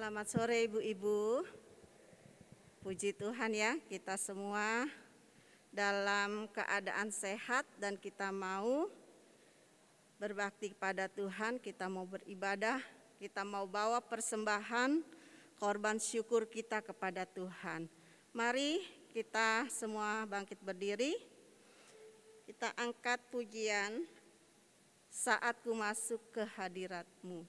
Selamat sore ibu-ibu. Puji Tuhan ya, kita semua dalam keadaan sehat dan kita mau berbakti kepada Tuhan, kita mau beribadah, kita mau bawa persembahan korban syukur kita kepada Tuhan. Mari kita semua bangkit berdiri, kita angkat pujian Saat Ku Masuk ke Hadirat-Mu.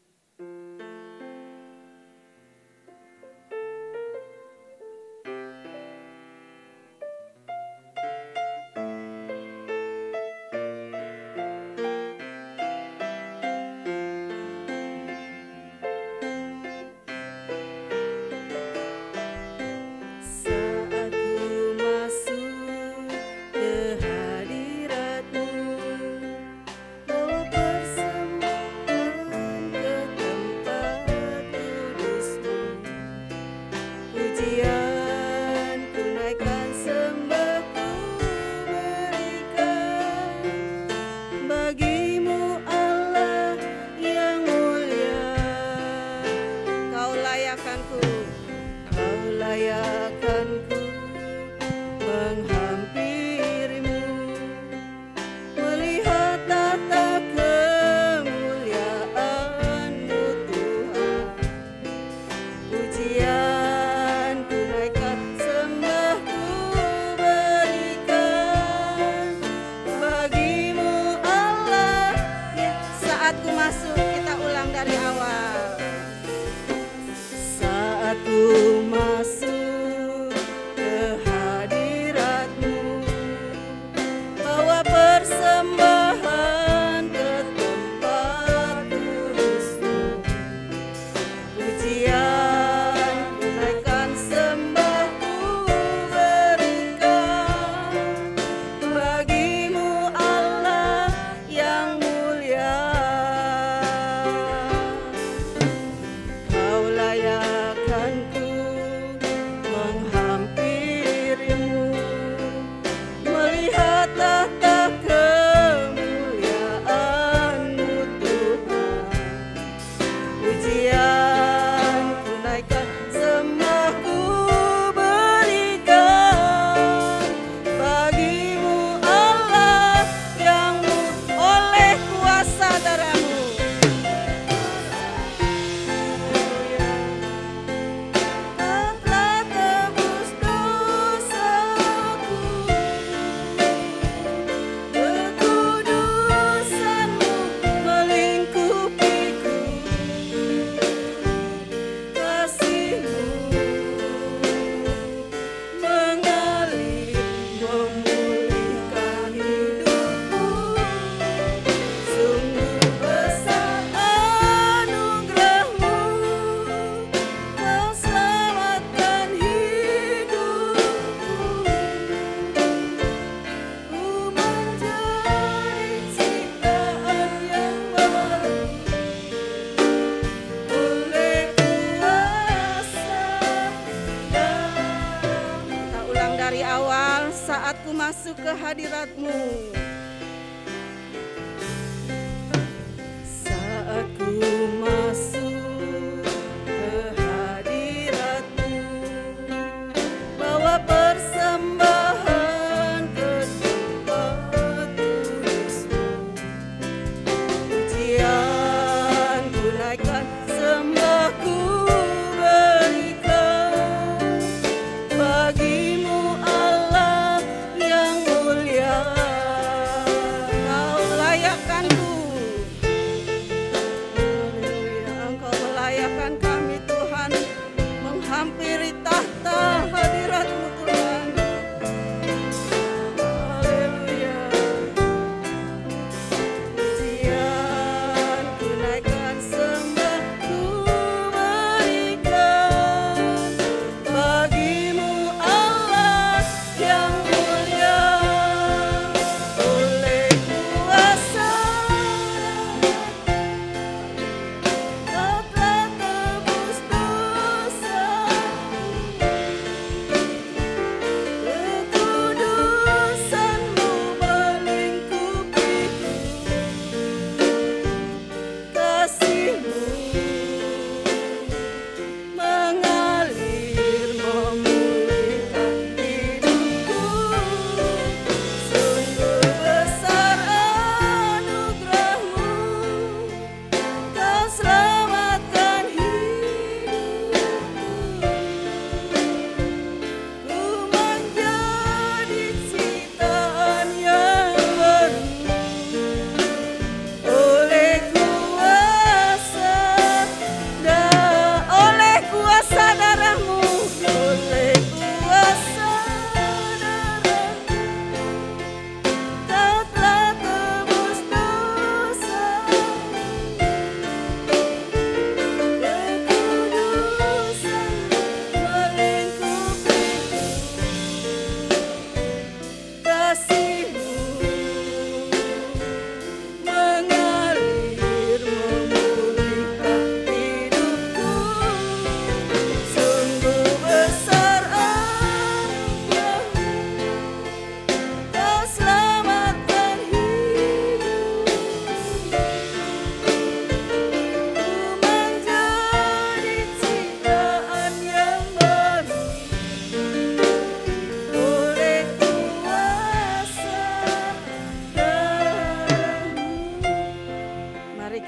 Bagimu Allah yang mulia.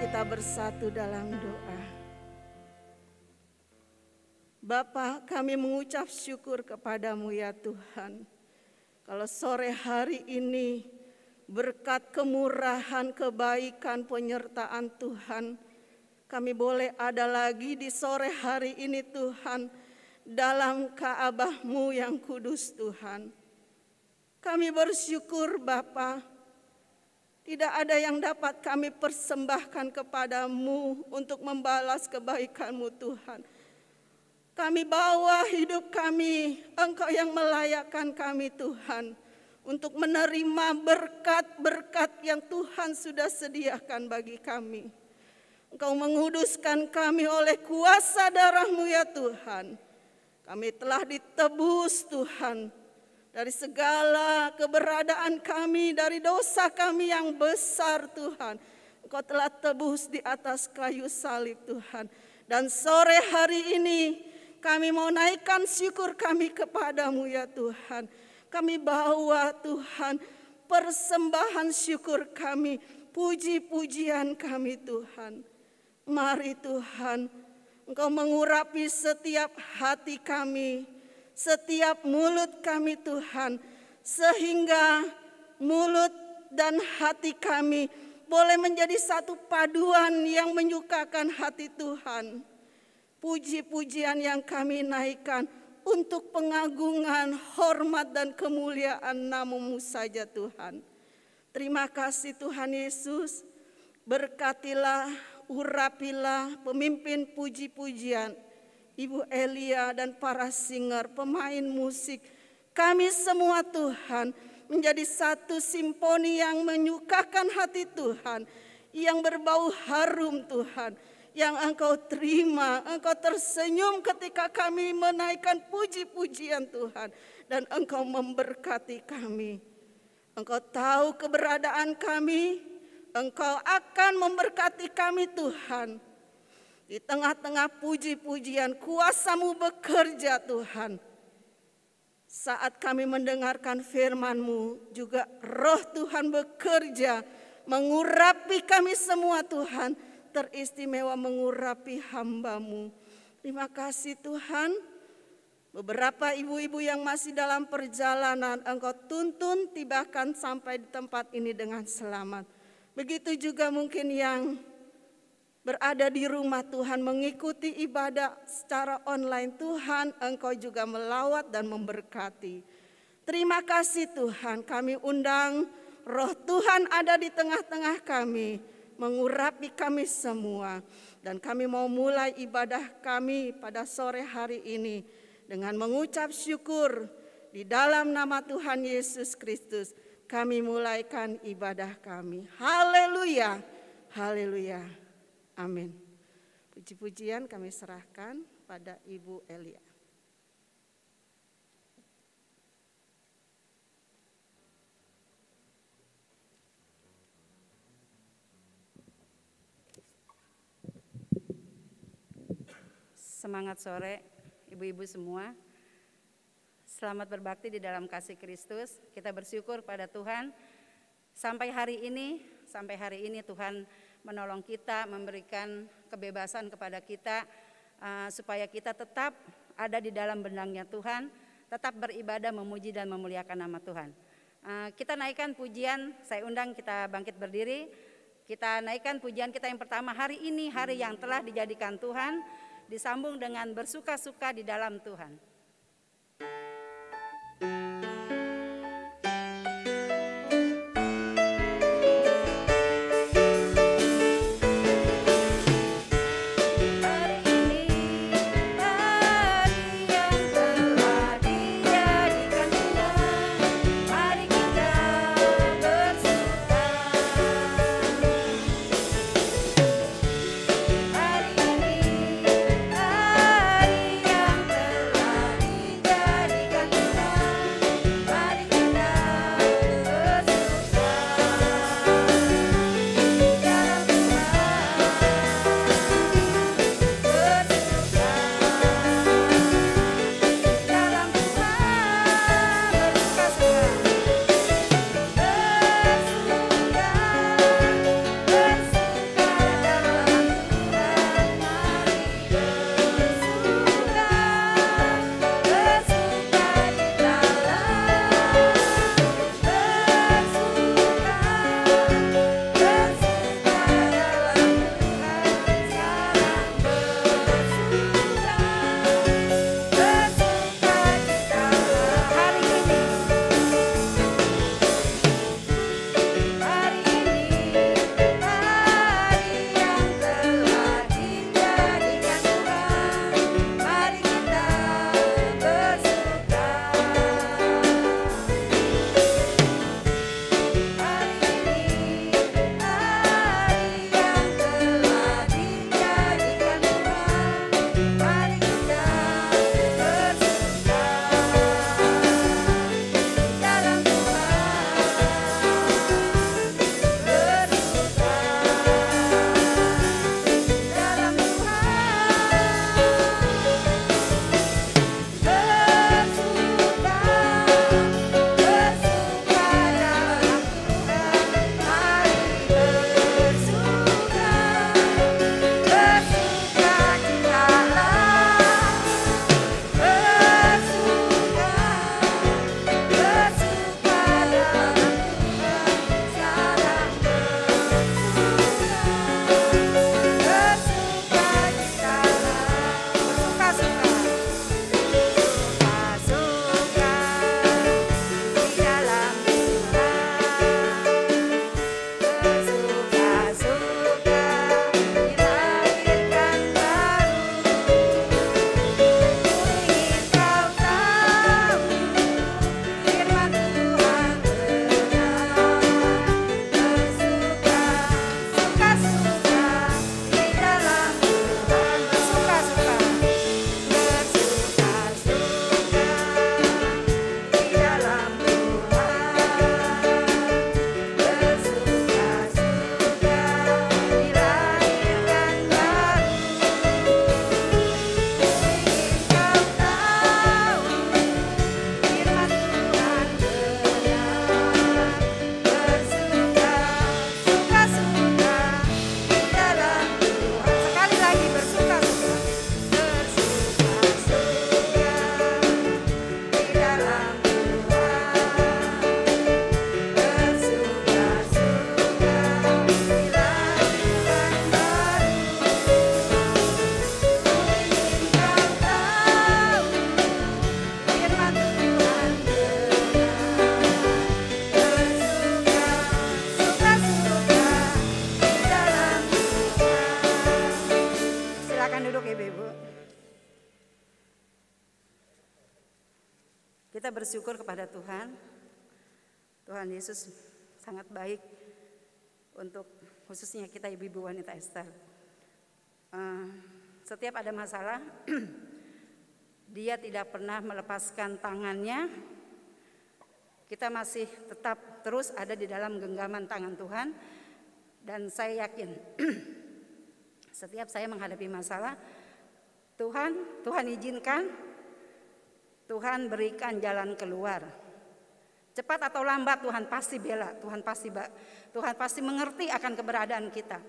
kita bersatu dalam doa. Bapa, kami mengucap syukur kepadamu ya Tuhan. Kalau sore hari ini berkat kemurahan, kebaikan, penyertaan Tuhan, kami boleh ada lagi di sore hari ini Tuhan, dalam Ka'bah-Mu yang kudus Tuhan. Kami bersyukur Bapa. Tidak ada yang dapat kami persembahkan kepadamu untuk membalas kebaikan-Mu Tuhan. Kami bawa hidup kami, Engkau yang melayakkan kami Tuhan, untuk menerima berkat-berkat yang Tuhan sudah sediakan bagi kami. Engkau menguduskan kami oleh kuasa darah-Mu ya Tuhan. Kami telah ditebus Tuhan, dari segala keberadaan kami, dari dosa kami yang besar Tuhan. Engkau telah tebus di atas kayu salib Tuhan. Dan sore hari ini kami mau naikkan syukur kami kepadamu ya Tuhan. Kami bawa Tuhan persembahan syukur kami, puji-pujian kami Tuhan. Mari Tuhan, Engkau mengurapi setiap hati kami, setiap mulut kami Tuhan, sehingga mulut dan hati kami boleh menjadi satu paduan yang menyukakan hati Tuhan. Puji-pujian yang kami naikkan untuk pengagungan, hormat dan kemuliaan nama-Mu saja Tuhan. Terima kasih Tuhan Yesus, berkatilah, urapilah pemimpin puji-pujian, Ibu Elia dan para singer, pemain musik, kami semua Tuhan menjadi satu simfoni yang menyukakan hati Tuhan, yang berbau harum Tuhan, yang Engkau terima, Engkau tersenyum ketika kami menaikkan puji-pujian Tuhan, dan Engkau memberkati kami. Engkau tahu keberadaan kami, Engkau akan memberkati kami Tuhan. Di tengah-tengah puji-pujian, kuasa-Mu bekerja Tuhan. Saat kami mendengarkan firman-Mu, juga roh Tuhan bekerja, mengurapi kami semua Tuhan, teristimewa mengurapi hamba-Mu. Terima kasih Tuhan. Beberapa ibu-ibu yang masih dalam perjalanan, Engkau tuntun tibakan sampai di tempat ini dengan selamat. Begitu juga mungkin yang berada di rumah Tuhan mengikuti ibadah secara online, Tuhan Engkau juga melawat dan memberkati. Terima kasih Tuhan, kami undang roh Tuhan ada di tengah-tengah kami, mengurapi kami semua. Dan kami mau mulai ibadah kami pada sore hari ini dengan mengucap syukur di dalam nama Tuhan Yesus Kristus. Kami mulaikan ibadah kami. Haleluya, haleluya. Amin. Puji-pujian kami serahkan pada Ibu Elia. Semangat sore ibu-ibu semua. Selamat berbakti di dalam kasih Kristus. Kita bersyukur pada Tuhan sampai hari ini Tuhan menolong kita, memberikan kebebasan kepada kita supaya kita tetap ada di dalam benangnya Tuhan, tetap beribadah, memuji dan memuliakan nama Tuhan. Kita naikkan pujian, saya undang kita bangkit berdiri. Kita naikkan pujian kita yang pertama hari ini, hari yang telah dijadikan Tuhan, disambung dengan bersuka-suka di dalam Tuhan. Hari ini hari yang telah Kita bersyukur kepada Tuhan. Tuhan Yesus sangat baik untuk khususnya kita ibu-ibu wanita Ester. Setiap ada masalah, dia tidak pernah melepaskan tangannya. Kita masih tetap terus ada di dalam genggaman tangan Tuhan. Dan saya yakin setiap saya menghadapi masalah, Tuhan izinkan, Tuhan berikan jalan keluar. Cepat atau lambat Tuhan pasti bela, Tuhan pasti mengerti akan keberadaan kita.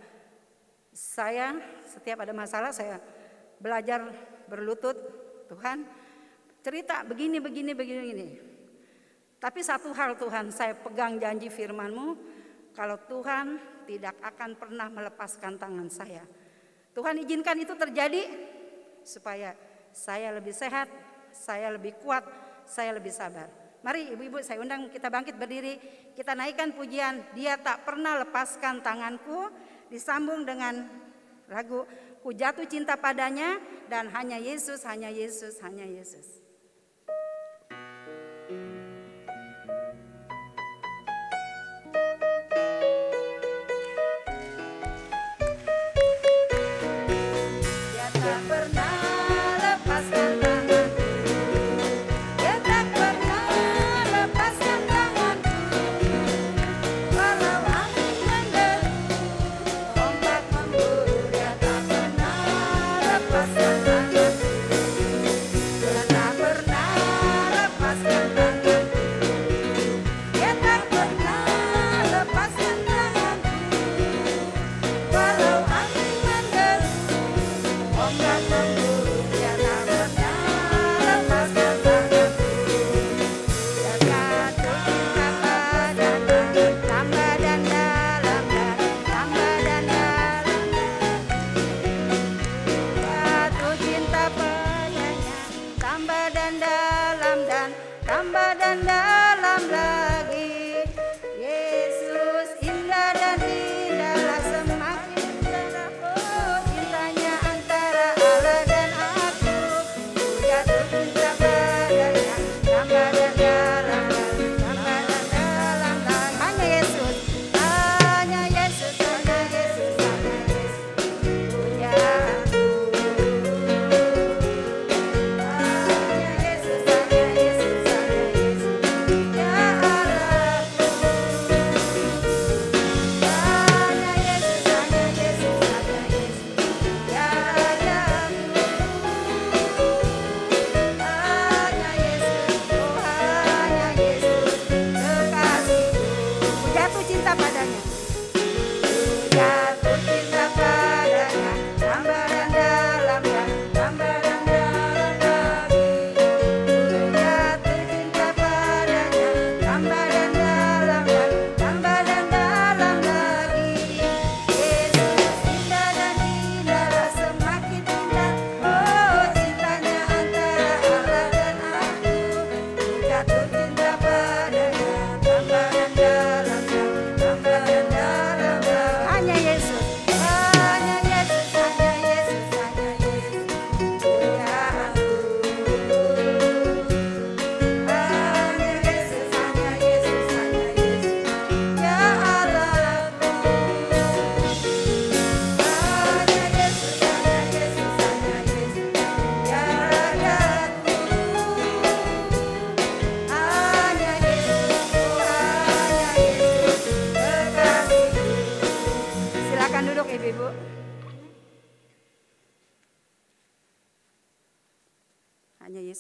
Saya setiap ada masalah saya belajar berlutut, Tuhan cerita begini. Tapi satu hal Tuhan, saya pegang janji firman-Mu, kalau Tuhan tidak akan pernah melepaskan tangan saya. Tuhan izinkan itu terjadi supaya saya lebih sehat, saya lebih kuat, saya lebih sabar. Mari ibu-ibu saya undang kita bangkit berdiri, kita naikkan pujian, dia tak pernah lepaskan tanganku, disambung dengan lagu ku jatuh cinta padanya dan hanya Yesus, hanya Yesus, hanya Yesus.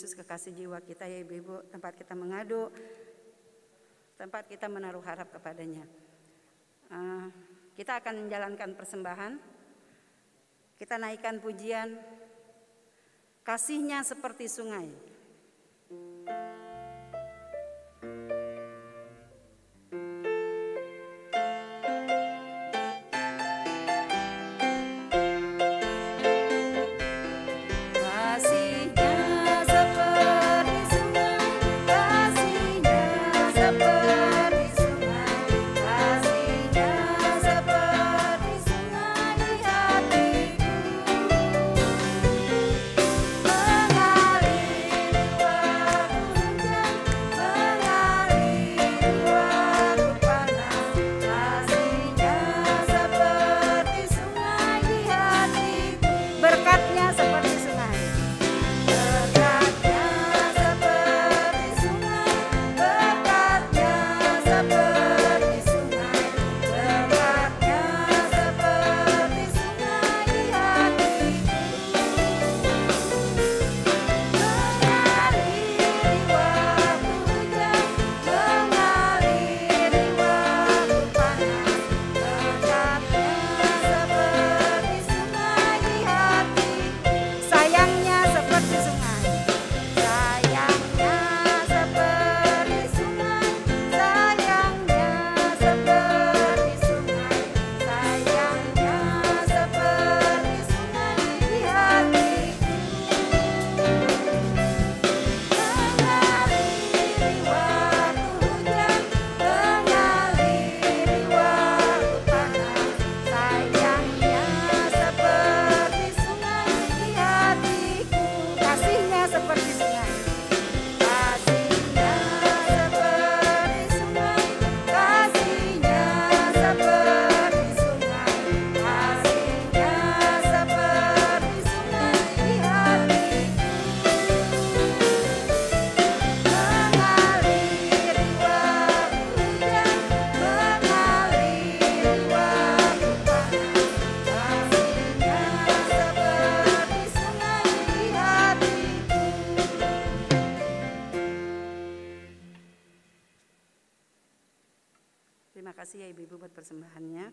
Kekasih jiwa kita ya ibu-ibu, tempat kita mengadu, tempat kita menaruh harap kepadanya. Kita akan menjalankan persembahan, kita naikkan pujian, kasihnya seperti sungai. Mengalir kasih ya ibu-ibu buat persembahannya.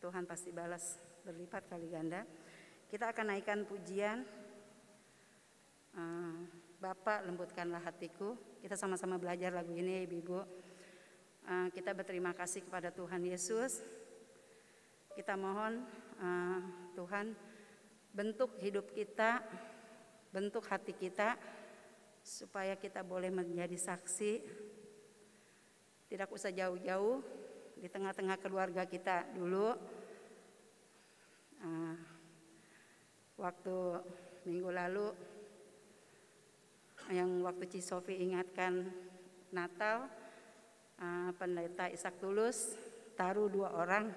Tuhan pasti balas berlipat kali ganda. Kita akan naikkan pujian Bapa lembutkanlah hatiku. Kita sama-sama belajar lagu ini ya ibu-ibu. Kita berterima kasih kepada Tuhan Yesus. Kita mohon Tuhan bentuk hidup kita, bentuk hati kita, supaya kita boleh menjadi saksi. Tidak usah jauh-jauh, di tengah-tengah keluarga kita dulu. Waktu minggu lalu, yang waktu Ci Sofi ingatkan Natal, Pendeta Ishak Tulus taruh 2 orang,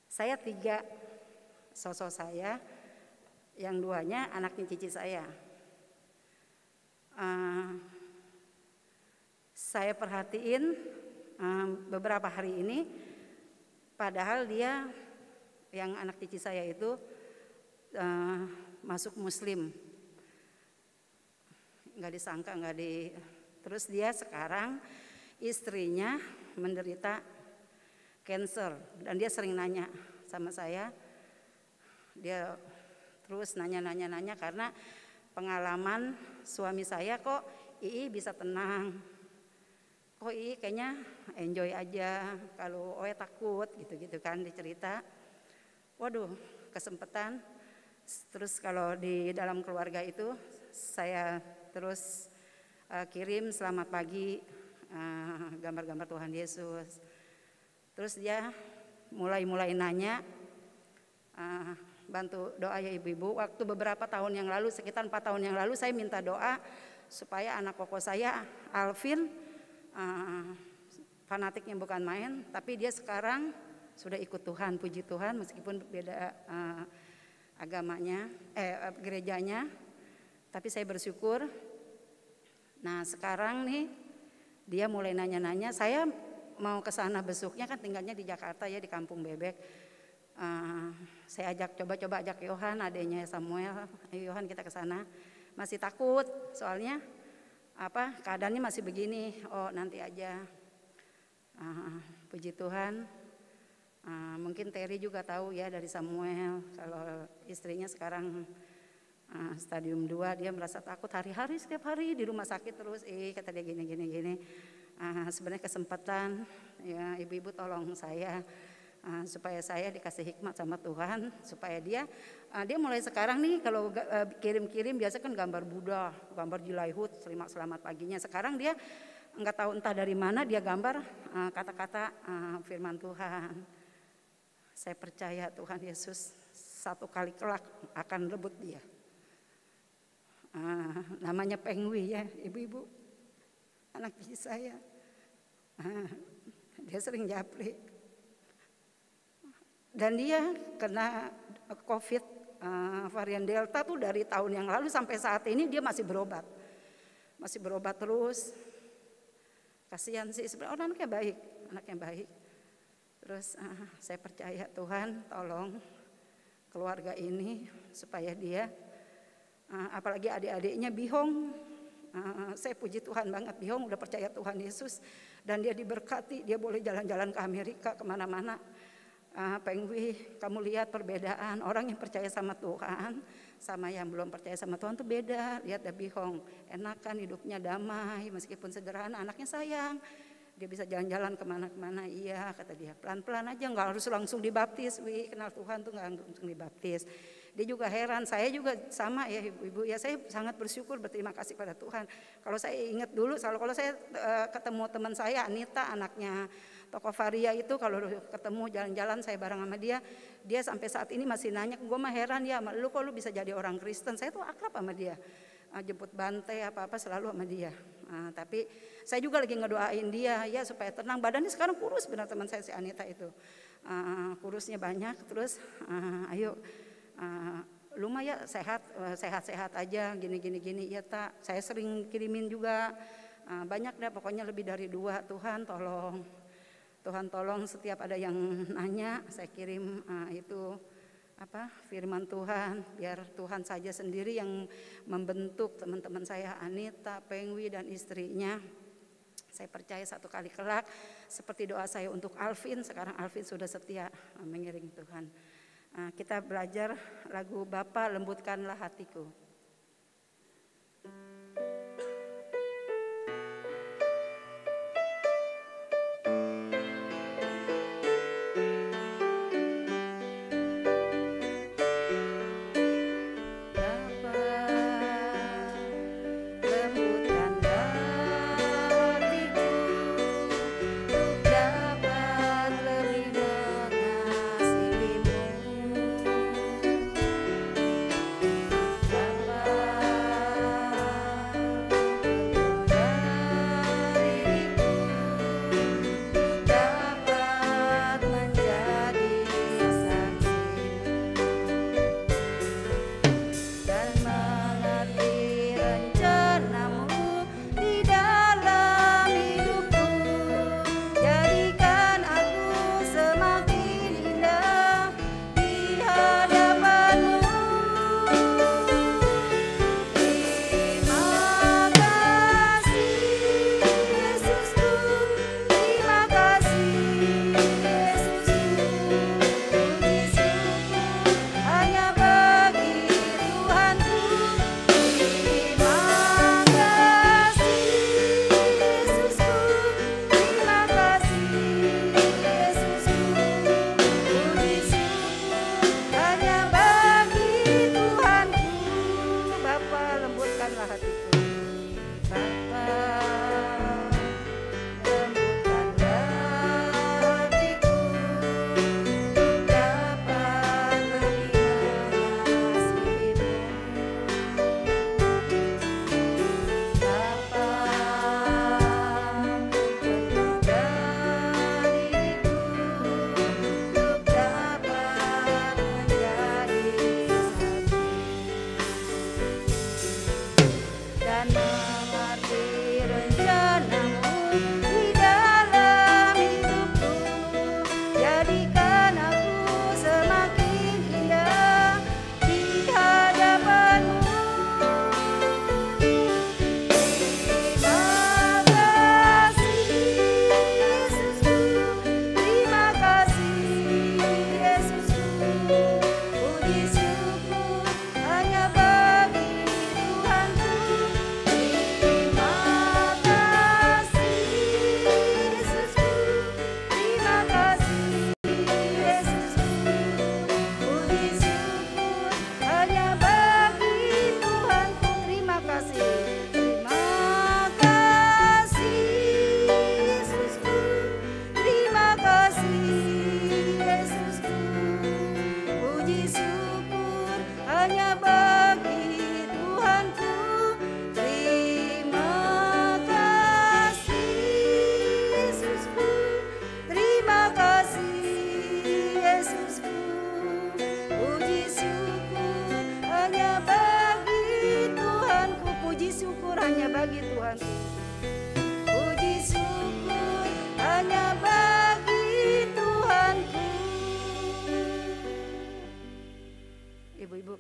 saya 3, sosok saya, yang 2-nya anaknya cici saya. Saya perhatiin beberapa hari ini, padahal dia yang anak cici saya itu masuk Muslim, nggak disangka, terus dia sekarang istrinya menderita cancer dan dia sering nanya sama saya, dia terus nanya karena pengalaman suami saya, kok Ii bisa tenang, kok Ii kayaknya enjoy aja, kalau Oe takut gitu kan dicerita. Waduh, kesempatan. Terus kalau di dalam keluarga itu saya terus kirim selamat pagi, gambar-gambar Tuhan Yesus. Terus dia mulai nanya, bantu doa ya ibu-ibu. Waktu beberapa tahun yang lalu, sekitar 4 tahun yang lalu, saya minta doa supaya anak koko saya Alvin, fanatiknya bukan main, tapi dia sekarang sudah ikut Tuhan, puji Tuhan, meskipun beda agamanya, gerejanya, tapi saya bersyukur. Nah sekarang nih dia mulai nanya-nanya, saya mau ke sana besoknya, kan tinggalnya di Jakarta ya, di Kampung Bebek. Saya coba ajak Yohan, adanya Samuel, ayo Yohan kita ke sana. Masih takut, soalnya keadaannya masih begini. Oh nanti aja. Puji Tuhan. Mungkin Terry juga tahu ya dari Samuel, kalau istrinya sekarang stadium 2, dia merasa takut hari-hari, setiap hari di rumah sakit terus. Kata dia gini. Sebenarnya kesempatan ya ibu-ibu, tolong saya supaya saya dikasih hikmat sama Tuhan, supaya dia mulai sekarang nih kalau kirim-kirim biasa kan gambar Buddha, gambar Jilaihut, selamat paginya. Sekarang dia nggak tahu entah dari mana dia gambar kata-kata firman Tuhan. Saya percaya Tuhan Yesus satu kali kelak akan rebut dia. Namanya Pengwi ya ibu-ibu, anak cici saya. Dia sering japri. Dan dia kena COVID varian Delta tuh dari tahun yang lalu sampai saat ini dia masih berobat. Masih berobat terus. Kasihan sih sebenarnya, anaknya baik. Terus saya percaya Tuhan tolong keluarga ini supaya dia, apalagi adik-adiknya Bihong, saya puji Tuhan banget, Bihong udah percaya Tuhan Yesus dan dia diberkati, dia boleh jalan-jalan ke Amerika kemana-mana. Pengwi, kamu lihat perbedaan orang yang percaya sama Tuhan sama yang belum percaya sama Tuhan tuh beda. Lihat deh Bihong, enak kan hidupnya, damai meskipun sederhana, anaknya sayang. Dia bisa jalan-jalan kemana-kemana, iya kata dia, pelan-pelan aja, nggak harus langsung dibaptis. Kenal Tuhan tuh nggak langsung dibaptis. Dia juga heran, saya juga sama ya ibu-ibu ya, saya sangat bersyukur, berterima kasih pada Tuhan. Kalau saya ingat dulu, kalau saya ketemu teman saya Anita, anaknya Toko Varia itu, kalau ketemu jalan-jalan saya bareng sama dia sampai saat ini masih nanya, gue mah heran ya, lu kok lu bisa jadi orang Kristen. Saya tuh akrab sama dia, jemput bantai apa-apa selalu sama dia. Tapi saya juga lagi ngedoain dia ya supaya tenang. Badannya sekarang kurus, benar teman saya si Anita itu, kurusnya banyak. Terus ayo lu mah ya sehat aja gini ya tak. Saya sering kirimin juga banyak deh, pokoknya lebih dari 2. Tuhan tolong setiap ada yang nanya saya kirim itu firman Tuhan, biar Tuhan saja sendiri yang membentuk teman-teman saya Anita, Pengwi dan istrinya. Saya percaya satu kali kelak seperti doa saya untuk Alvin, sekarang Alvin sudah setia mengiring Tuhan. Kita belajar lagu Bapa Lembutkanlah Hatiku.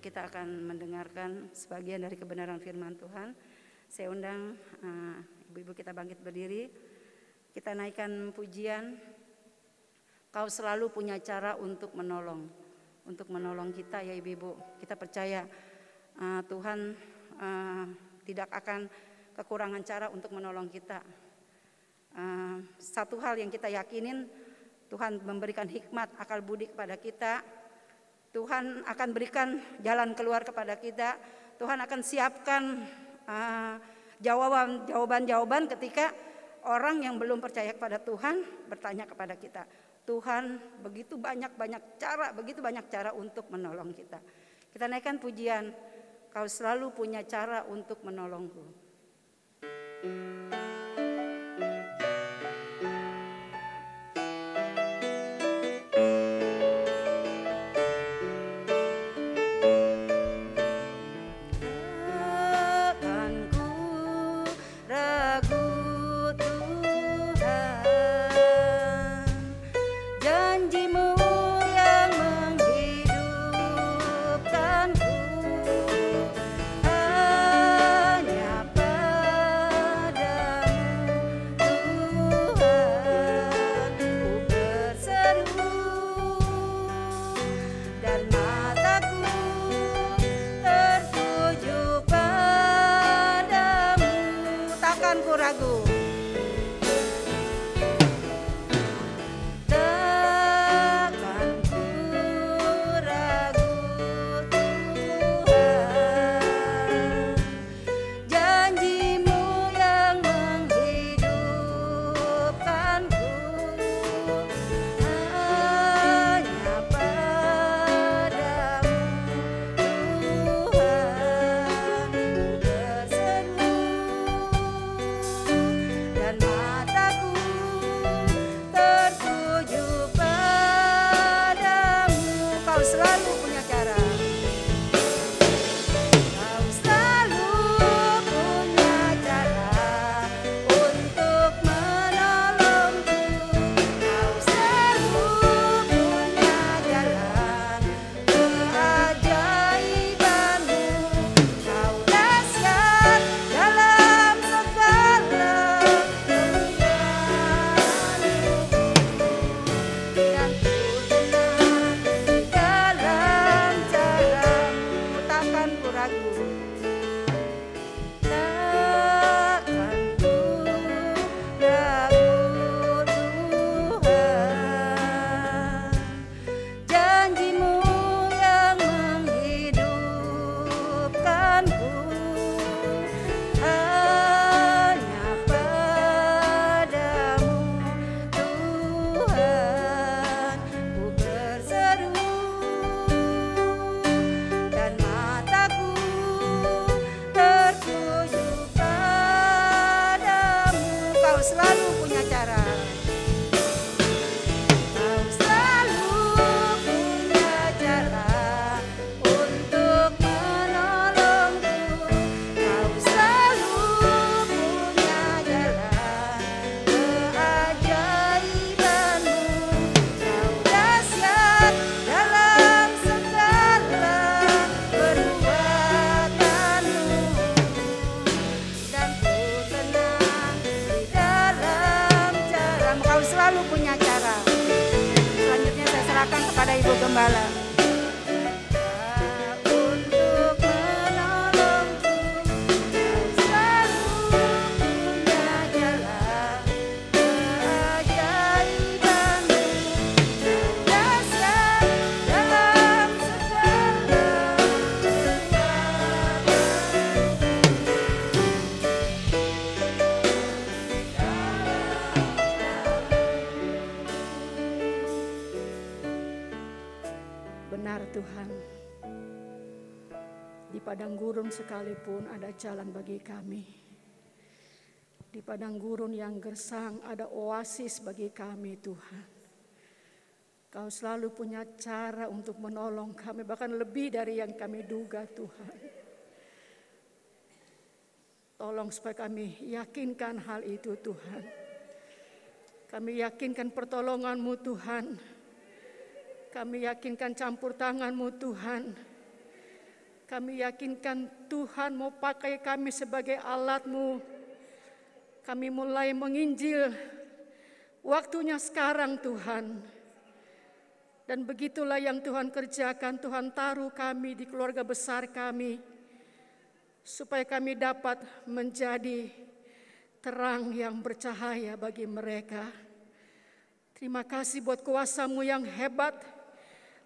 Kita akan mendengarkan sebagian dari kebenaran firman Tuhan. Saya undang ibu-ibu kita bangkit berdiri. Kita naikkan pujian. Kau selalu punya cara untuk menolong kita ya ibu-ibu. Kita percaya Tuhan tidak akan kekurangan cara untuk menolong kita. Satu hal yang kita yakinin, Tuhan memberikan hikmat, akal budi kepada kita. Tuhan akan berikan jalan keluar kepada kita. Tuhan akan siapkan jawaban-jawaban ketika orang yang belum percaya kepada Tuhan bertanya kepada kita. Tuhan begitu banyak cara untuk menolong kita. Kita naikkan pujian, kau selalu punya cara untuk menolongku. Hanya pada ragu. Benar Tuhan, di padang gurun sekalipun ada jalan bagi kami. Di padang gurun yang gersang ada oasis bagi kami Tuhan. Kau selalu punya cara untuk menolong kami, bahkan lebih dari yang kami duga Tuhan. Tolong supaya kami yakinkan hal itu Tuhan. Kami yakinkan pertolongan-Mu Tuhan. Kami yakinkan campur tangan-Mu Tuhan. Kami yakinkan Tuhan mau pakai kami sebagai alat-Mu. Kami mulai menginjil. Waktunya sekarang Tuhan. Dan begitulah yang Tuhan kerjakan. Tuhan taruh kami di keluarga besar kami. Supaya kami dapat menjadi terang yang bercahaya bagi mereka. Terima kasih buat kuasa-Mu yang hebat.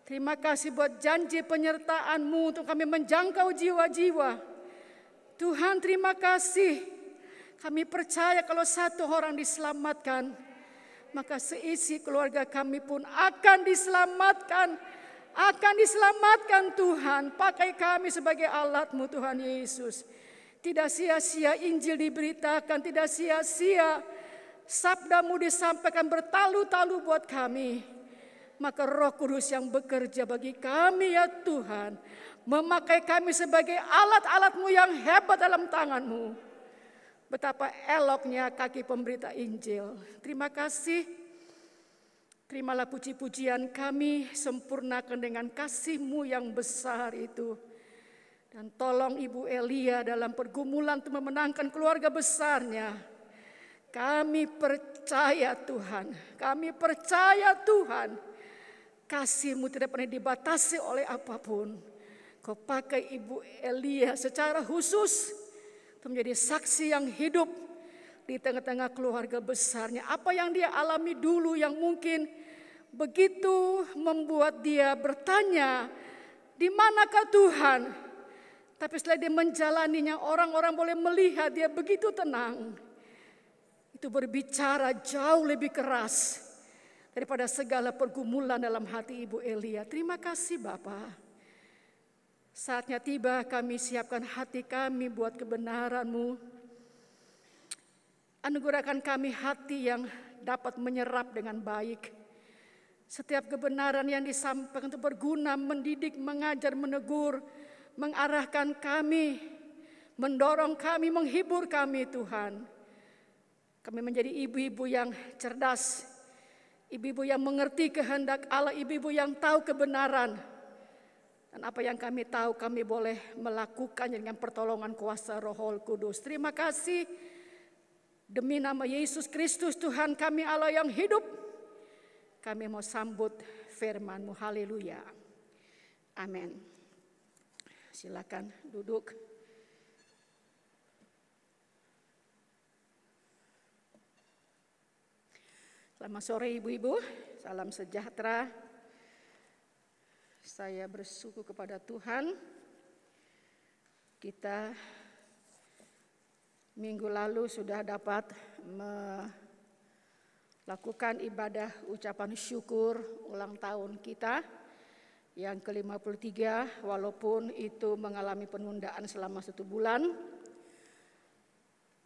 Terima kasih buat janji penyertaan-Mu untuk kami menjangkau jiwa-jiwa. Tuhan terima kasih. Kami percaya kalau satu orang diselamatkan, maka seisi keluarga kami pun akan diselamatkan. Akan diselamatkan Tuhan. Pakai kami sebagai alat-Mu Tuhan Yesus. Tidak sia-sia Injil diberitakan, tidak sia-sia sabda-Mu disampaikan bertalu-talu buat kami. Maka Roh Kudus yang bekerja bagi kami ya Tuhan, memakai kami sebagai alat-alat-Mu yang hebat dalam tangan-Mu. Betapa eloknya kaki pemberita Injil. Terima kasih. Terimalah puji-pujian kami, sempurnakan dengan kasih-Mu yang besar itu. Dan tolong Ibu Elia dalam pergumulan untuk memenangkan keluarga besarnya. Kami percaya Tuhan, kami percaya Tuhan. Kasih-Mu tidak pernah dibatasi oleh apapun. Kau pakai Ibu Elia secara khusus untuk menjadi saksi yang hidup. di tengah-tengah keluarga besarnya. Apa yang dia alami dulu yang mungkin begitu membuat dia bertanya, di manakah Tuhan? Tapi setelah dia menjalaninya, orang-orang boleh melihat dia begitu tenang. Itu berbicara jauh lebih keras daripada segala pergumulan dalam hati Ibu Elia. Terima kasih Bapak. Saatnya tiba kami siapkan hati kami buat kebenaran-Mu. Anugerahkan kami hati yang dapat menyerap dengan baik. Setiap kebenaran yang disampaikan itu berguna, mendidik, mengajar, menegur, mengarahkan kami, mendorong kami, menghibur kami Tuhan. Kami menjadi ibu-ibu yang cerdas, ibu-ibu yang mengerti kehendak Allah, ibu-ibu yang tahu kebenaran. Dan apa yang kami tahu kami boleh melakukannya dengan pertolongan kuasa Roh Kudus. Terima kasih demi nama Yesus Kristus Tuhan kami Allah yang hidup. Kami mau sambut firman-Mu. Haleluya. Amin. Silakan duduk. Selamat sore ibu-ibu, salam sejahtera. Saya bersyukur kepada Tuhan, kita minggu lalu sudah dapat melakukan ibadah ucapan syukur ulang tahun kita yang ke-53, walaupun itu mengalami penundaan selama 1 bulan.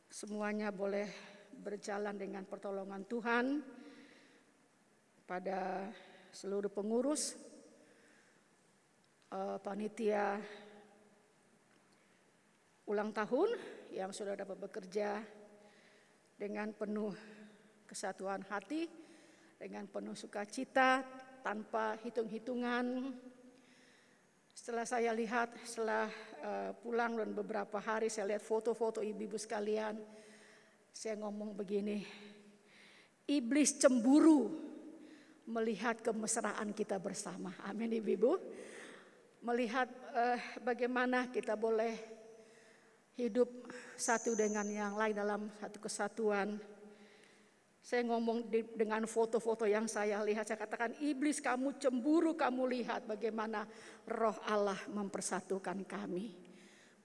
Semuanya boleh berjalan dengan pertolongan Tuhan. Pada seluruh pengurus, panitia ulang tahun yang sudah dapat bekerja dengan penuh kesatuan hati, dengan penuh sukacita, tanpa hitung-hitungan. Setelah saya lihat, setelah pulang dan beberapa hari saya lihat foto-foto ibu-ibu sekalian, saya ngomong begini, iblis cemburu melihat kemesraan kita bersama. Amin ibu-ibu. Melihat bagaimana kita boleh hidup satu dengan yang lain dalam satu kesatuan. Saya ngomong dengan foto-foto yang saya lihat, saya katakan iblis kamu cemburu, kamu lihat bagaimana Roh Allah mempersatukan kami.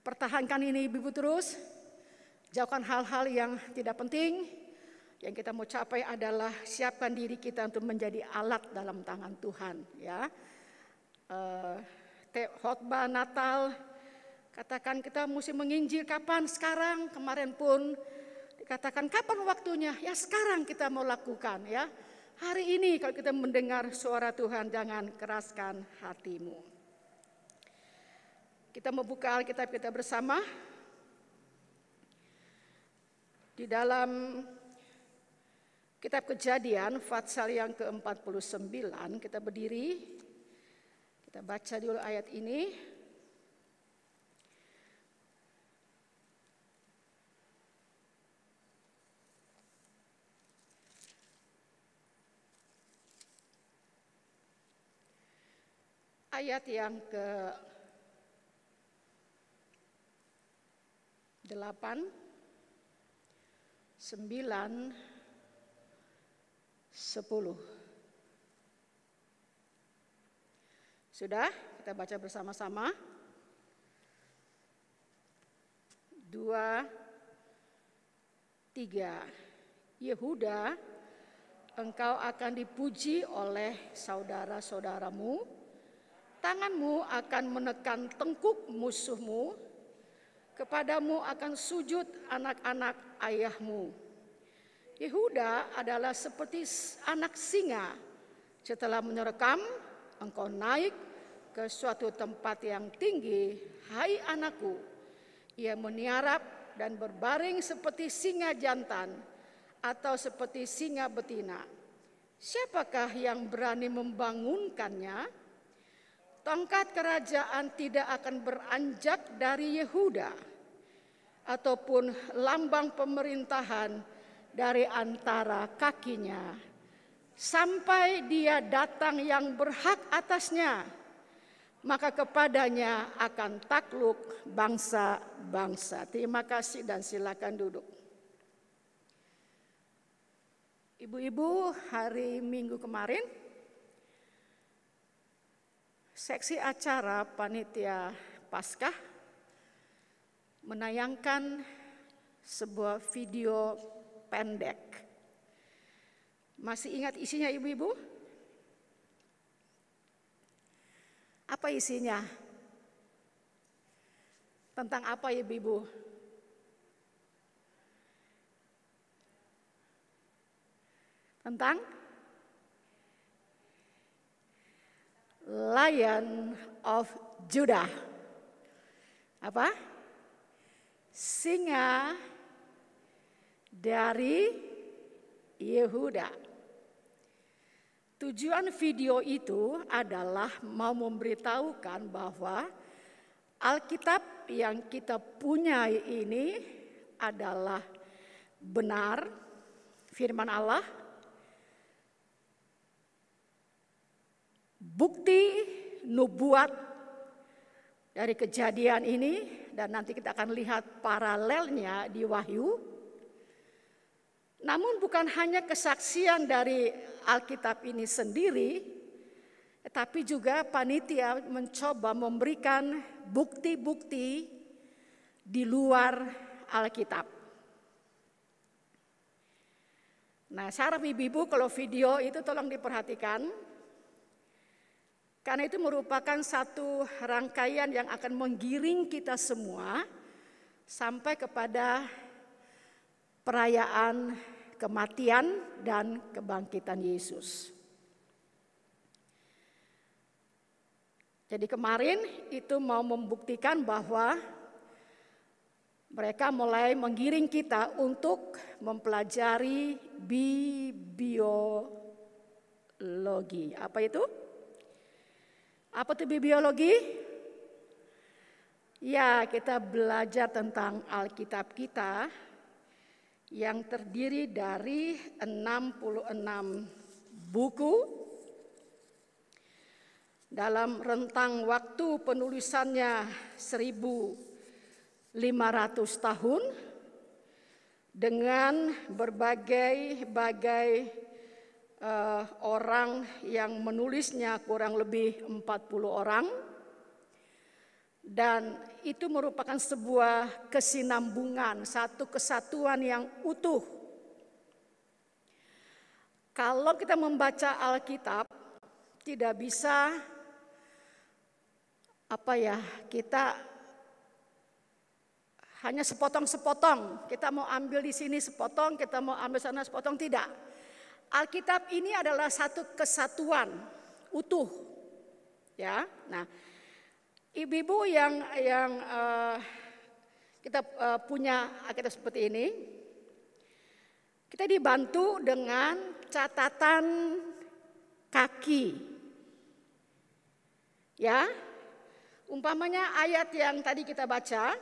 Pertahankan ini ibu-ibu terus, jauhkan hal-hal yang tidak penting. Yang kita mau capai adalah siapkan diri kita untuk menjadi alat dalam tangan Tuhan. Ya, khotbah Natal, katakan kita mesti menginjil kapan? Sekarang. Kemarin pun dikatakan kapan waktunya? Ya sekarang kita mau lakukan ya. Hari ini kalau kita mendengar suara Tuhan, jangan keraskan hatimu. Kita membuka Alkitab kita bersama. Di dalam Kitab Kejadian, pasal yang ke-49, kita berdiri. Kita baca dulu ayat ini. Ayat yang ke-8, 9, 10. Sudah, kita baca bersama-sama. 2, 3. Yehuda, engkau akan dipuji oleh saudara-saudaramu. Tanganmu akan menekan tengkuk musuhmu. Kepadamu akan sujud anak-anak ayahmu. Yehuda adalah seperti anak singa. Setelah menerkam, engkau naik ke suatu tempat yang tinggi, hai anakku. Ia meniarap dan berbaring seperti singa jantan atau seperti singa betina. Siapakah yang berani membangunkannya? Tongkat kerajaan tidak akan beranjak dari Yehuda, ataupun lambang pemerintahan dari antara kakinya, sampai dia datang yang berhak atasnya, maka kepadanya akan takluk bangsa-bangsa. Terima kasih dan silakan duduk. Ibu-ibu, hari Minggu kemarin, seksi acara panitia Paskah menayangkan sebuah video pendek. Masih ingat isinya ibu-ibu? Apa isinya? Tentang apa ibu-ibu? Tentang Lion of Judah. Apa? Singa dari Yehuda. Tujuan video itu adalah mau memberitahukan bahwa Alkitab yang kita punya ini adalah benar, firman Allah. Bukti nubuat dari kejadian ini, dan nanti kita akan lihat paralelnya di Wahyu. Namun bukan hanya kesaksian dari Alkitab ini sendiri, tetapi juga panitia mencoba memberikan bukti-bukti di luar Alkitab. Nah, saya harap ibu-ibu kalau video itu tolong diperhatikan. Karena itu merupakan satu rangkaian yang akan menggiring kita semua sampai kepada perayaan kematian dan kebangkitan Yesus. Jadi kemarin itu mau membuktikan bahwa mereka mulai menggiring kita untuk mempelajari bibliologi. Apa itu? Apa itu bibliologi? Ya, kita belajar tentang Alkitab kita yang terdiri dari 66 buku dalam rentang waktu penulisannya 1.500 tahun dengan berbagai orang yang menulisnya, kurang lebih 40 orang, dan itu merupakan sebuah kesinambungan, satu kesatuan yang utuh. Kalau kita membaca Alkitab tidak bisa kita hanya sepotong-sepotong, kita mau ambil di sini sepotong, kita mau ambil sana sepotong, tidak. Alkitab ini adalah satu kesatuan utuh, ya. Nah, ibu-ibu yang kita punya Alkitab seperti ini, kita dibantu dengan catatan kaki, ya. Umpamanya ayat yang tadi kita baca,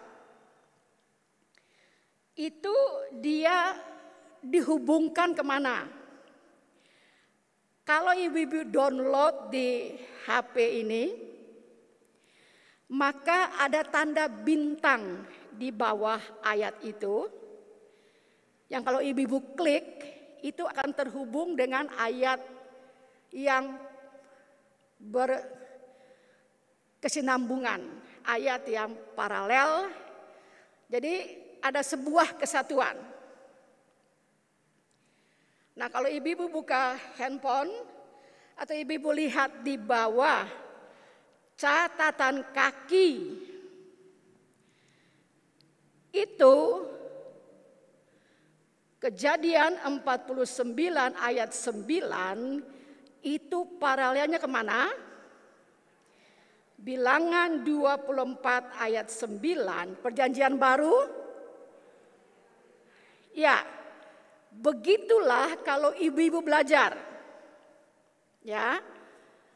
itu dia dihubungkan kemana? Kalau ibu-ibu download di HP ini, maka ada tanda bintang di bawah ayat itu. Yang kalau ibu-ibu klik, itu akan terhubung dengan ayat yang berkesinambungan, ayat yang paralel. Jadi ada sebuah kesatuan. Nah, kalau ibu-ibu buka handphone atau ibu-ibu lihat di bawah catatan kaki, itu Kejadian 49 ayat 9 itu paralelnya kemana? Bilangan 24 ayat 9, Perjanjian Baru. Ya, begitulah kalau ibu-ibu belajar. Ya,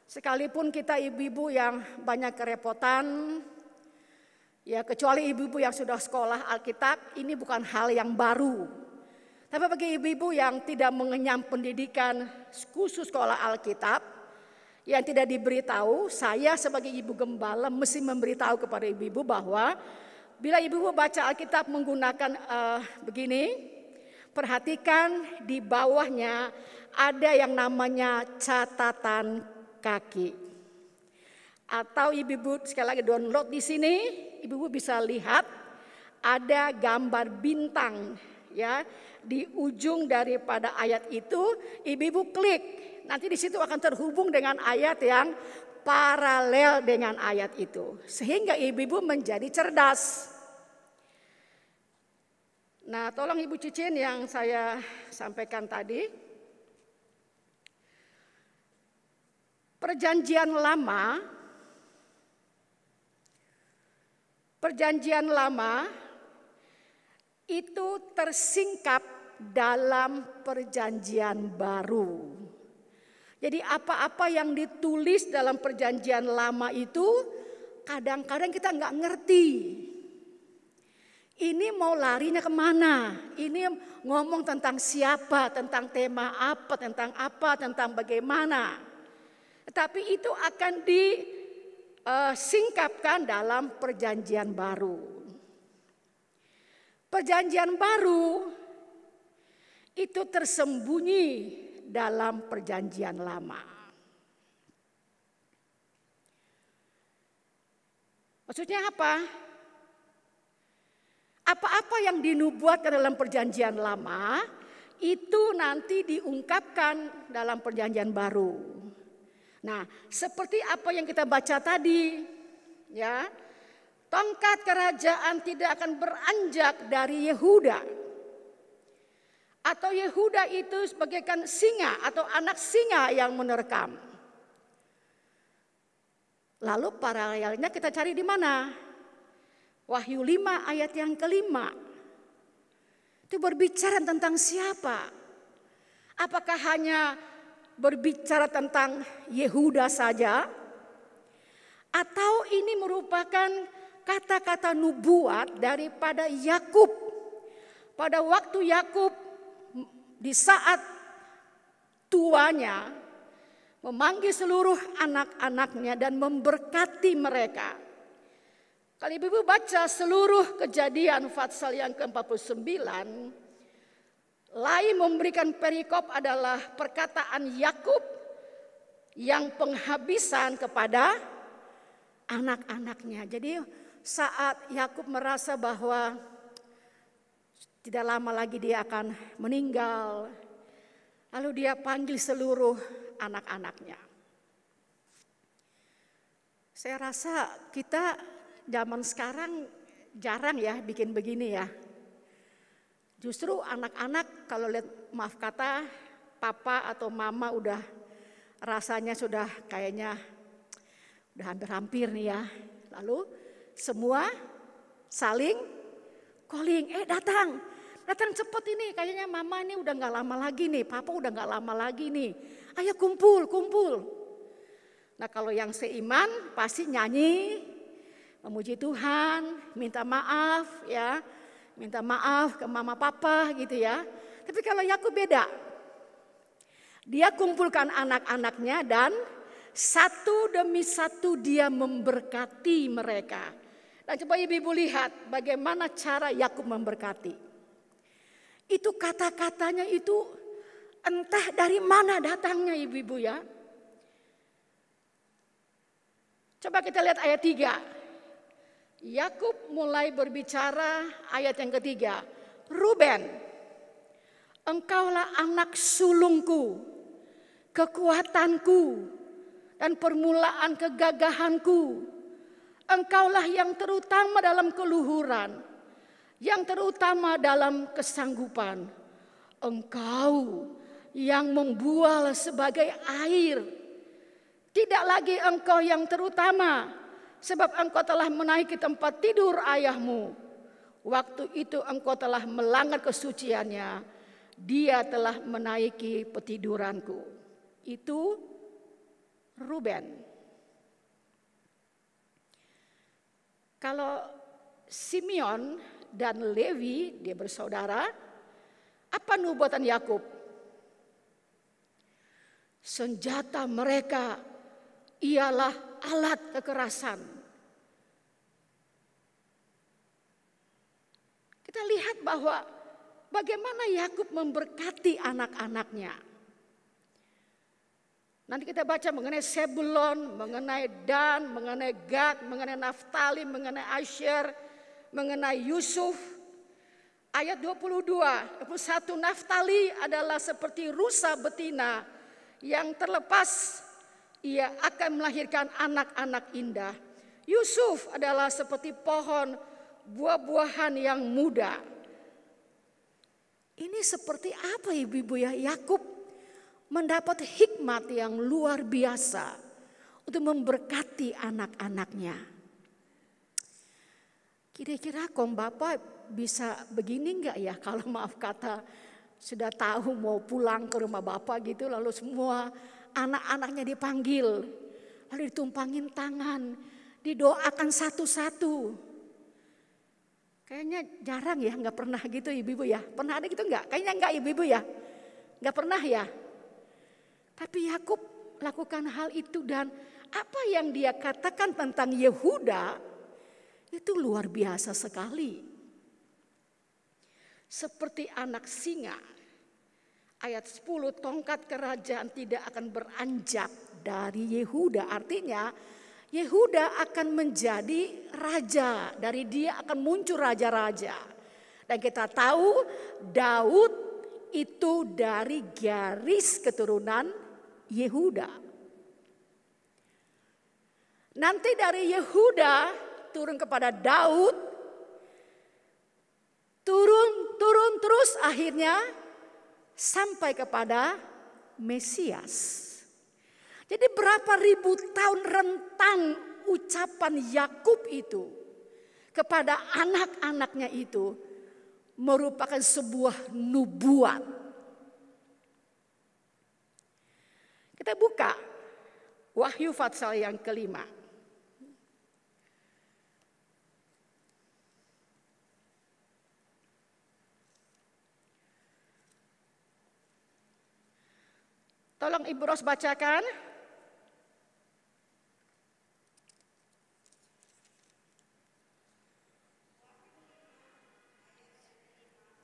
sekalipun kita ibu-ibu yang banyak kerepotan, ya kecuali ibu-ibu yang sudah sekolah Alkitab, ini bukan hal yang baru. Tapi bagi ibu-ibu yang tidak mengenyam pendidikan khusus sekolah Alkitab, yang tidak diberitahu, saya sebagai ibu gembala mesti memberitahu kepada ibu-ibu bahwa bila ibu-ibu baca Alkitab menggunakan begini, perhatikan di bawahnya ada yang namanya catatan kaki. Atau ibu-ibu sekali lagi download di sini, ibu-ibu bisa lihat ada gambar bintang ya di ujung daripada ayat itu. Ibu-ibu klik, nanti di situ akan terhubung dengan ayat yang paralel dengan ayat itu, sehingga ibu-ibu menjadi cerdas. Nah, tolong Ibu Cicin yang saya sampaikan tadi. Perjanjian Lama itu tersingkap dalam Perjanjian Baru. Jadi apa-apa yang ditulis dalam Perjanjian Lama itu kadang-kadang kita nggak ngerti. Ini mau larinya kemana? Ini ngomong tentang siapa, tentang tema apa, tentang bagaimana. Tapi itu akan disingkapkan dalam Perjanjian Baru. Perjanjian Baru itu tersembunyi dalam Perjanjian Lama. Maksudnya apa? Apa-apa yang dinubuatkan dalam Perjanjian Lama itu nanti diungkapkan dalam Perjanjian Baru. Nah, seperti apa yang kita baca tadi, ya, tongkat kerajaan tidak akan beranjak dari Yehuda. Atau Yehuda itu sebagaikan singa atau anak singa yang menerkam. Lalu paralelnya kita cari di mana? Wahyu 5 ayat yang kelima. Itu berbicara tentang siapa? Apakah hanya berbicara tentang Yehuda saja? Atau ini merupakan kata-kata nubuat daripada Yakub? Pada waktu Yakub di saat tuanya memanggil seluruh anak-anaknya dan memberkati mereka. Kalau ibu-ibu baca seluruh Kejadian pasal yang ke-49, lain memberikan perikop adalah perkataan Yakub yang penghabisan kepada anak-anaknya. Jadi saat Yakub merasa bahwa tidak lama lagi dia akan meninggal, lalu dia panggil seluruh anak-anaknya. Saya rasa kita zaman sekarang jarang ya bikin begini ya. Justru anak-anak kalau lihat maaf kata papa atau mama udah rasanya sudah kayaknya udah hampir-hampir nih ya. Lalu semua saling calling, datang cepet ini, kayaknya mama ini udah gak lama lagi nih, papa udah gak lama lagi nih. Ayo kumpul. Nah kalau yang seiman pasti nyanyi, memuji Tuhan, minta maaf ya, minta maaf ke mama papa gitu ya. Tapi kalau Yakub beda. Dia kumpulkan anak-anaknya dan satu demi satu dia memberkati mereka. Dan coba ibu-ibu lihat bagaimana cara Yakub memberkati. Itu kata-katanya itu entah dari mana datangnya ibu-ibu ya. Coba kita lihat ayat 3. Yakub mulai berbicara ayat yang ketiga. Ruben, engkaulah anak sulungku, kekuatanku, dan permulaan kegagahanku. Engkaulah yang terutama dalam keluhuran, yang terutama dalam kesanggupan. Engkau yang membual sebagai air. Tidak lagi engkau yang terutama, sebab engkau telah menaiki tempat tidur ayahmu. Waktu itu engkau telah melanggar kesuciannya. Dia telah menaiki petiduranku. Itu Ruben. Kalau Simeon dan Lewi, dia bersaudara, apa nubuatan Yakub? Senjata mereka ialah alat kekerasan. Kita lihat bahwa bagaimana Yakub memberkati anak-anaknya. Nanti kita baca mengenai Sebulon, mengenai Dan, mengenai Gad, mengenai Naftali, mengenai Asher, mengenai Yusuf. Ayat 21, Naftali adalah seperti rusa betina yang terlepas, ia akan melahirkan anak-anak indah. Yusuf adalah seperti pohon buah-buahan yang muda. Ini seperti apa ibu-ibu ya? Yakub mendapat hikmat yang luar biasa untuk memberkati anak-anaknya. Kira-kira kaum bapak bisa begini enggak ya, kalau maaf kata sudah tahu mau pulang ke rumah bapak gitu, lalu semua anak-anaknya dipanggil, lalu ditumpangin tangan, didoakan satu-satu. Kayaknya jarang ya, nggak pernah gitu ibu-ibu ya. Pernah ada gitu nggak? Kayaknya nggak ibu-ibu ya, nggak pernah ya. Tapi Yakub lakukan hal itu, dan apa yang dia katakan tentang Yehuda itu luar biasa sekali. Seperti anak singa. Ayat 10, tongkat kerajaan tidak akan beranjak dari Yehuda. Artinya Yehuda akan menjadi raja. Dari dia akan muncul raja-raja. Dan kita tahu Daud itu dari garis keturunan Yehuda. Nanti dari Yehuda turun kepada Daud, turun terus akhirnya sampai kepada Mesias. Jadi berapa ribu tahun rentang ucapan Yakub itu kepada anak-anaknya itu merupakan sebuah nubuat. Kita buka Wahyu pasal yang kelima. Tolong Ibu Ros bacakan.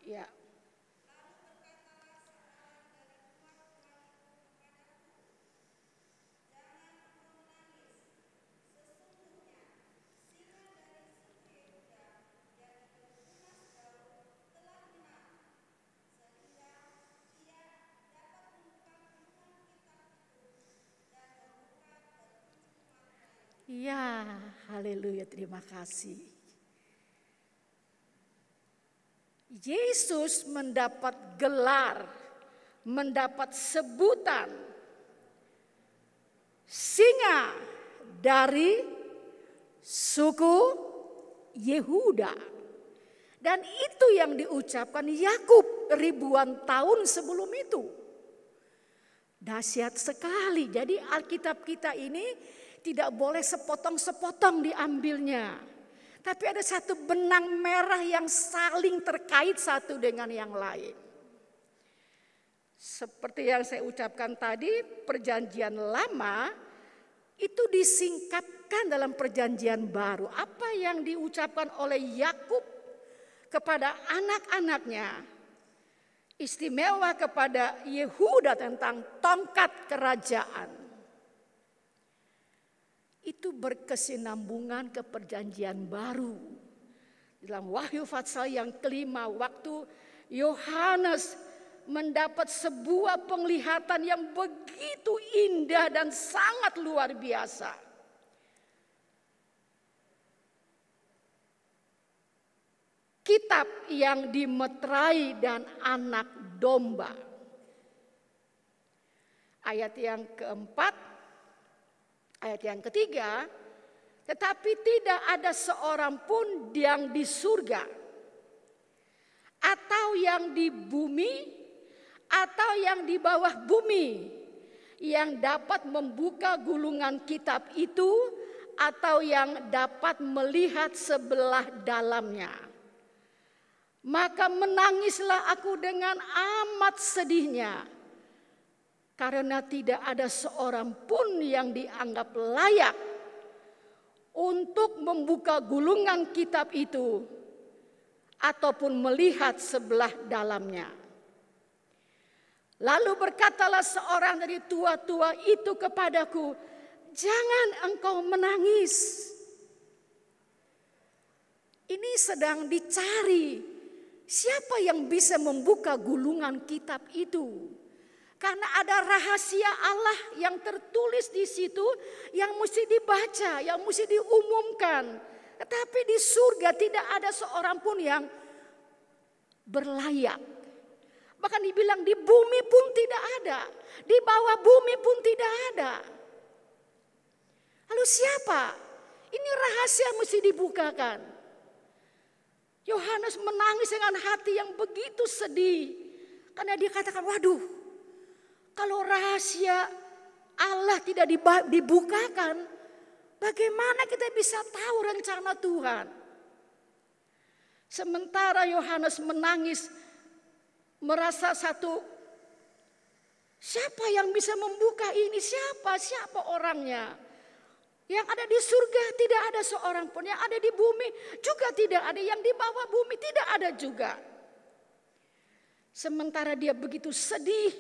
Ya. Ya, haleluya, terima kasih. Yesus mendapat gelar, mendapat sebutan singa dari suku Yehuda. Dan itu yang diucapkan Yakub ribuan tahun sebelum itu. Dahsyat sekali. Jadi Alkitab kita ini tidak boleh sepotong-sepotong diambilnya. Tapi ada satu benang merah yang saling terkait satu dengan yang lain. Seperti yang saya ucapkan tadi, perjanjian lama itu disingkapkan dalam perjanjian baru. Apa yang diucapkan oleh Yakub kepada anak-anaknya, istimewa kepada Yehuda tentang tongkat kerajaan, itu berkesinambungan ke perjanjian baru. Dalam Wahyu pasal yang kelima, waktu Yohanes mendapat sebuah penglihatan yang begitu indah dan sangat luar biasa. Kitab yang dimeterai dan anak domba. Ayat yang keempat. Ayat yang ketiga, tetapi tidak ada seorang pun yang di surga atau yang di bumi atau yang di bawah bumi yang dapat membuka gulungan kitab itu atau yang dapat melihat sebelah dalamnya. Maka menangislah aku dengan amat sedihnya, karena tidak ada seorang pun yang dianggap layak untuk membuka gulungan kitab itu ataupun melihat sebelah dalamnya. Lalu berkatalah seorang dari tua-tua itu kepadaku, jangan engkau menangis. Ini sedang dicari siapa yang bisa membuka gulungan kitab itu. Karena ada rahasia Allah yang tertulis di situ yang mesti dibaca, yang mesti diumumkan. Tetapi di surga tidak ada seorang pun yang berlayak. Bahkan dibilang di bumi pun tidak ada, di bawah bumi pun tidak ada. Lalu siapa? Ini rahasia yang mesti dibukakan. Yohanes menangis dengan hati yang begitu sedih. Karena dia katakan, waduh, kalau rahasia Allah tidak dibukakan, bagaimana kita bisa tahu rencana Tuhan? Sementara Yohanes menangis, merasa siapa yang bisa membuka ini? Siapa orangnya? Yang ada di surga tidak ada seorang pun, yang ada di bumi juga tidak ada, yang di bawah bumi tidak ada juga. Sementara dia begitu sedih,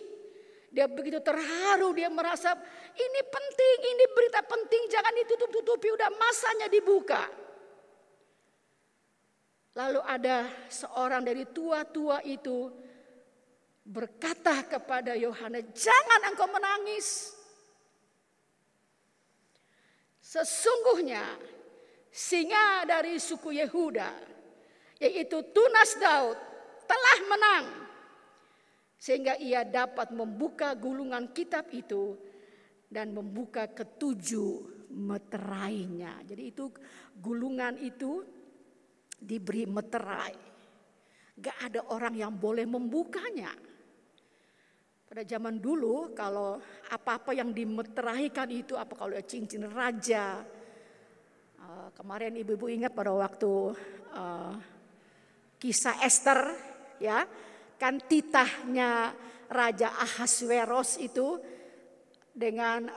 dia begitu terharu, dia merasa ini penting, ini berita penting, jangan ditutup-tutupi, udah masanya dibuka. Lalu ada seorang dari tua-tua itu berkata kepada Yohanes, jangan engkau menangis. Sesungguhnya singa dari suku Yehuda, yaitu tunas Daud, telah menang. Sehingga ia dapat membuka gulungan kitab itu dan membuka ketujuh meterainya. Jadi itu gulungan itu diberi meterai. Gak ada orang yang boleh membukanya. Pada zaman dulu kalau apa-apa yang dimeteraikan itu, apa kalau cincin raja. Kemarin ibu-ibu ingat pada waktu kisah Esther, ya, kan titahnya Raja Ahasveros itu dengan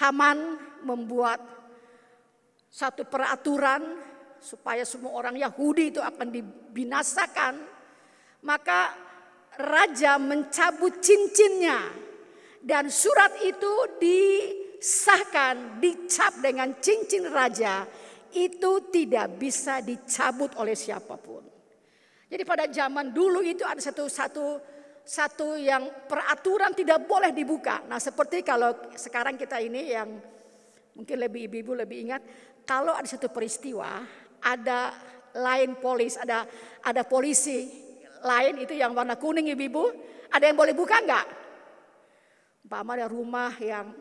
Haman membuat satu peraturan supaya semua orang Yahudi itu akan dibinasakan. Maka raja mencabut cincinnya dan surat itu disahkan, dicap dengan cincin raja, itu tidak bisa dicabut oleh siapapun. Jadi pada zaman dulu itu ada satu yang peraturan tidak boleh dibuka. Nah seperti kalau sekarang kita ini yang mungkin lebih ibu-ibu lebih ingat, kalau ada satu peristiwa, ada line polis, ada polisi lain itu yang warna kuning ibu-ibu, ada yang boleh buka enggak? Umpama ada rumah yang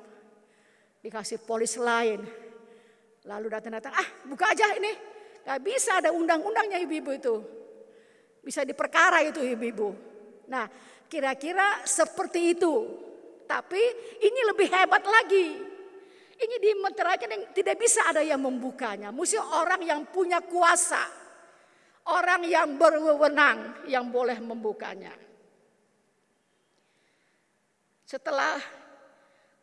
dikasih polis lain, lalu datang, buka aja ini. Gak bisa, ada undang-undangnya ibu-ibu itu. Bisa diperkara itu ibu-ibu. Nah kira-kira seperti itu. Tapi ini lebih hebat lagi. Ini dimeteraikan yang tidak bisa ada yang membukanya. Mesti orang yang punya kuasa. Orang yang berwenang yang boleh membukanya. Setelah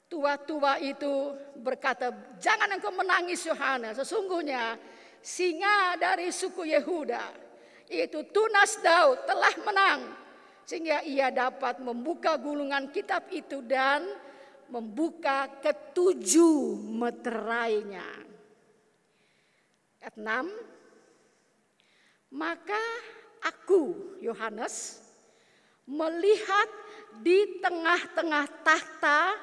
tua-tua itu berkata, jangan engkau menangis Yohanes. Sesungguhnya singa dari suku Yehuda, yaitu tunas Daud, telah menang. Sehingga ia dapat membuka gulungan kitab itu dan membuka ketujuh meterainya. Ayat 6. Maka aku, Yohanes, melihat di tengah-tengah tahta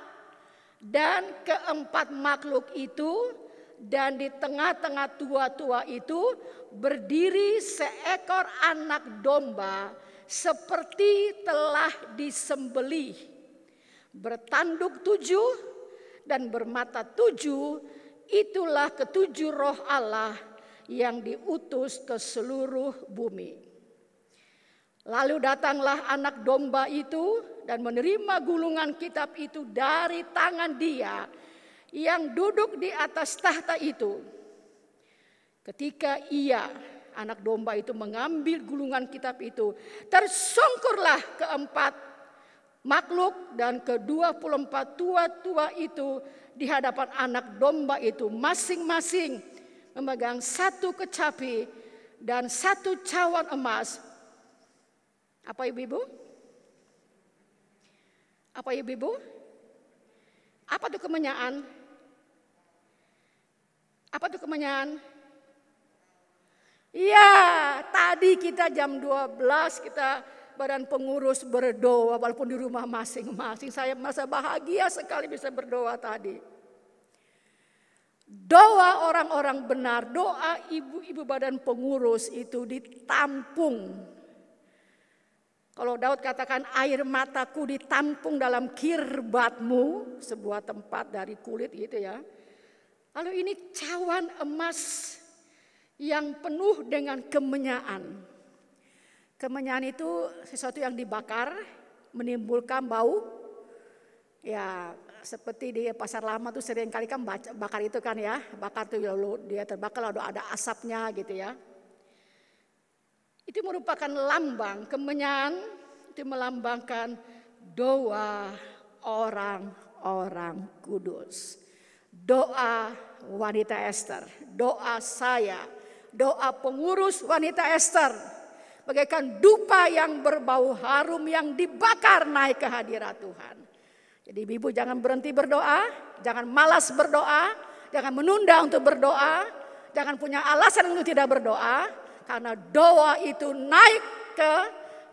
dan keempat makhluk itu, dan di tengah-tengah tua-tua itu berdiri seekor anak domba seperti telah disembelih, bertanduk 7 dan bermata 7. Itulah ketujuh roh Allah yang diutus ke seluruh bumi. Lalu datanglah anak domba itu dan menerima gulungan kitab itu dari tangan dia yang duduk di atas tahta itu. Ketika anak domba itu mengambil gulungan kitab itu, tersungkurlah keempat makhluk dan ke-24 tua-tua itu di hadapan anak domba itu, masing-masing memegang satu kecapi dan satu cawan emas. Apa ibu-ibu? Apa ibu-ibu? Apa itu kemenyaan? Apa itu kemenyaan? Iya, tadi kita jam 12 kita badan pengurus berdoa walaupun di rumah masing-masing. Saya merasa bahagia sekali bisa berdoa tadi. Doa orang-orang benar, doa ibu-ibu badan pengurus itu ditampung. Kalau Daud katakan air mataku ditampung dalam kirbatmu, sebuah tempat dari kulit gitu ya. Lalu ini cawan emas yang penuh dengan kemenyaan. Kemenyaan itu sesuatu yang dibakar, menimbulkan bau. Ya seperti di pasar lama tuh sering kali kan bakar itu kan ya. Bakar tuh lalu dia terbakar lalu ada asapnya gitu ya. Itu merupakan lambang kemenyaan, itu melambangkan doa orang-orang kudus. Doa wanita Ester, doa saya, doa pengurus wanita Ester. Bagaikan dupa yang berbau harum yang dibakar naik ke hadirat Tuhan. Jadi ibu jangan berhenti berdoa, jangan malas berdoa, jangan menunda untuk berdoa, jangan punya alasan untuk tidak berdoa. Karena doa itu naik ke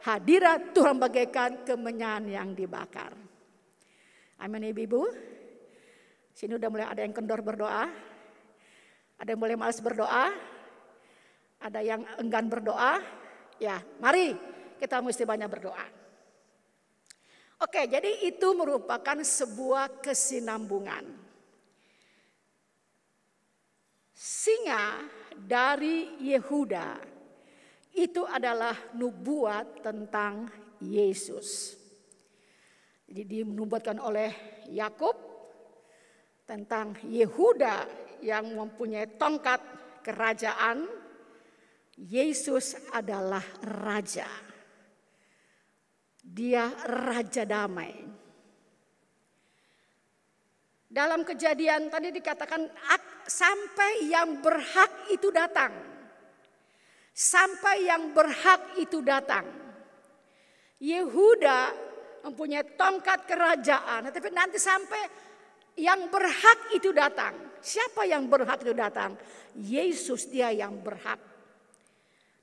hadirat Tuhan bagaikan kemenyan yang dibakar. Amin ibu-ibu. Sini udah mulai ada yang kendor berdoa. Ada yang mulai malas berdoa. Ada yang enggan berdoa. Ya mari kita mesti banyak berdoa. Oke, jadi itu merupakan sebuah kesinambungan. Singa dari Yehuda itu adalah nubuat tentang Yesus. Jadi dinubuatkan oleh Yakub tentang Yehuda yang mempunyai tongkat kerajaan. Yesus adalah raja. Dia raja damai. Dalam Kejadian tadi dikatakan sampai yang berhak itu datang. Sampai yang berhak itu datang. Yehuda mempunyai tongkat kerajaan. Tapi nanti sampai yang berhak itu datang. Siapa yang berhak itu datang? Yesus dia yang berhak.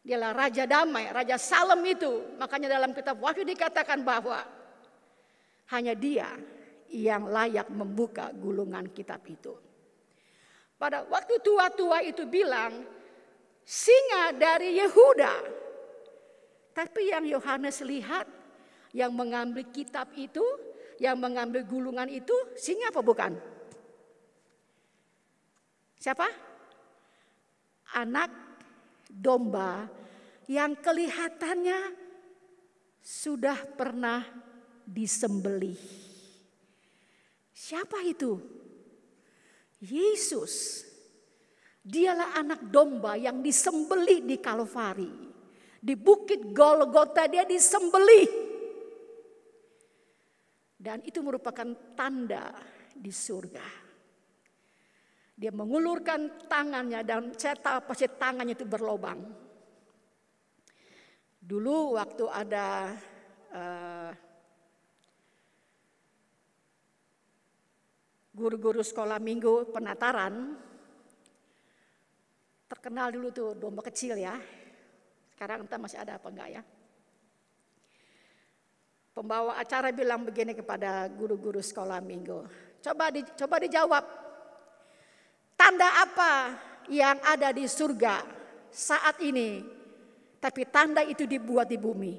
Dialah Raja Damai, Raja Salem itu. Makanya dalam kitab Wahyu dikatakan bahwa hanya dia yang layak membuka gulungan kitab itu. Pada waktu tua-tua itu bilang singa dari Yehuda. Tapi yang Yohanes lihat, yang mengambil kitab itu, yang mengambil gulungan itu, singa apa bukan? Siapa? Anak domba yang kelihatannya sudah pernah disembelih. Siapa itu? Yesus. Dialah anak domba yang disembelih di Kalvari. Di bukit Golgota dia disembelih. Dan itu merupakan tanda di surga. Dia mengulurkan tangannya dan saya tahu pasti tangannya itu berlobang. Dulu waktu ada guru-guru sekolah minggu penataran, terkenal dulu tuh domba kecil ya. Sekarang entah masih ada apa enggak ya. Pembawa acara bilang begini kepada guru-guru sekolah minggu. Coba dijawab. Tanda apa yang ada di surga saat ini, tapi tanda itu dibuat di bumi?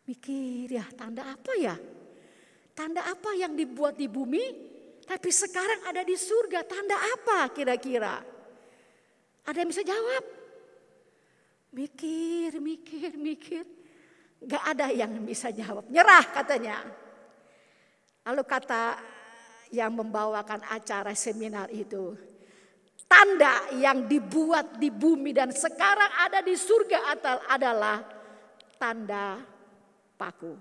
Mikir ya, tanda apa ya? Tanda apa yang dibuat di bumi, tapi sekarang ada di surga? Tanda apa kira-kira? Ada yang bisa jawab? Mikir. Gak ada yang bisa jawab. Nyerah katanya. Lalu kata yang membawakan acara seminar itu, tanda yang dibuat di bumi dan sekarang ada di surga adalah tanda paku.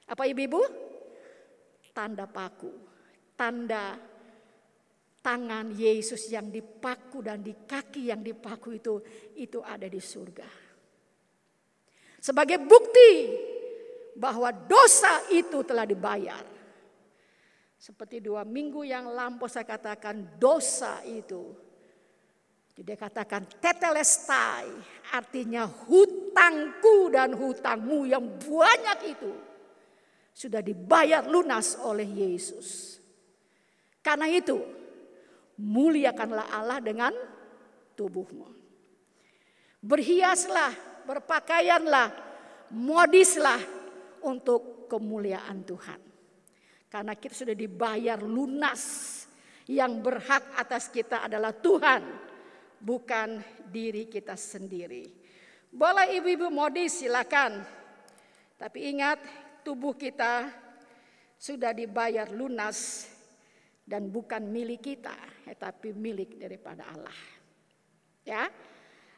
Apa ibu-ibu? Tanda paku, tanda tangan Yesus yang dipaku dan di kaki yang dipaku itu ada di surga. Sebagai bukti bahwa dosa itu telah dibayar. Seperti 2 minggu yang lampau saya katakan, dosa itu, dia katakan tetelestai, artinya hutangku dan hutangmu yang banyak itu sudah dibayar lunas oleh Yesus. Karena itu muliakanlah Allah dengan tubuhmu. Berhiaslah, berpakaianlah, modislah untuk kemuliaan Tuhan. Karena kita sudah dibayar lunas. Yang berhak atas kita adalah Tuhan, bukan diri kita sendiri. Boleh ibu-ibu modis, silakan. Tapi ingat, tubuh kita sudah dibayar lunas dan bukan milik kita, tapi milik daripada Allah. Ya.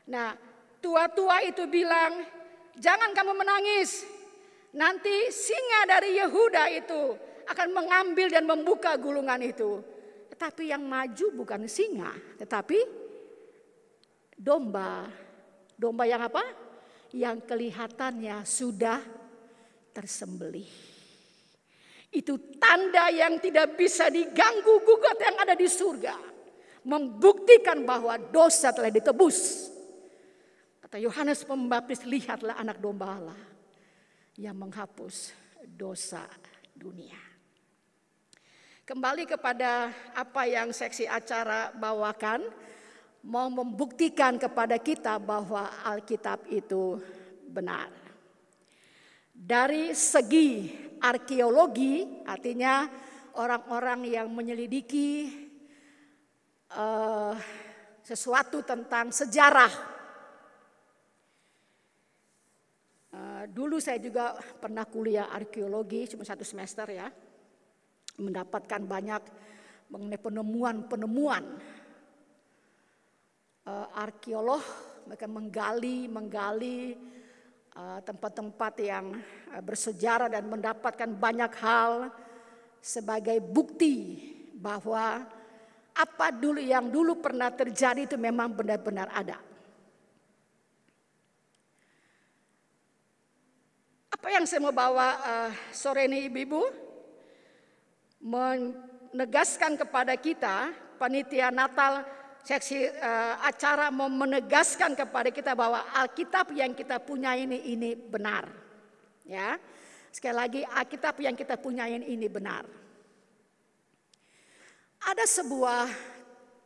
Nah, tua-tua itu bilang, jangan kamu menangis. Nanti singa dari Yehuda itu akan mengambil dan membuka gulungan itu. Tetapi yang maju bukan singa, tetapi domba. Domba yang apa? Yang kelihatannya sudah tersembelih. Itu tanda yang tidak bisa diganggu gugat yang ada di surga. Membuktikan bahwa dosa telah ditebus. Kata Yohanes Pembaptis, lihatlah anak domba Allah yang menghapus dosa dunia. Kembali kepada apa yang seksi acara bawakan, mau membuktikan kepada kita bahwa Alkitab itu benar. Dari segi arkeologi, artinya orang-orang yang menyelidiki sesuatu tentang sejarah. Dulu saya juga pernah kuliah arkeologi, cuma 1 semester ya. Mendapatkan banyak mengenai penemuan-penemuan. Arkeolog mereka menggali tempat-tempat yang bersejarah dan mendapatkan banyak hal sebagai bukti bahwa apa dulu yang dulu pernah terjadi itu memang benar-benar ada. Apa yang saya mau bawa sore ini ibu-ibu? Menegaskan kepada kita, panitia Natal seksi acara mau menegaskan kepada kita bahwa Alkitab yang kita punya ini benar. Ya. Sekali lagi, Alkitab yang kita punya ini benar. Ada sebuah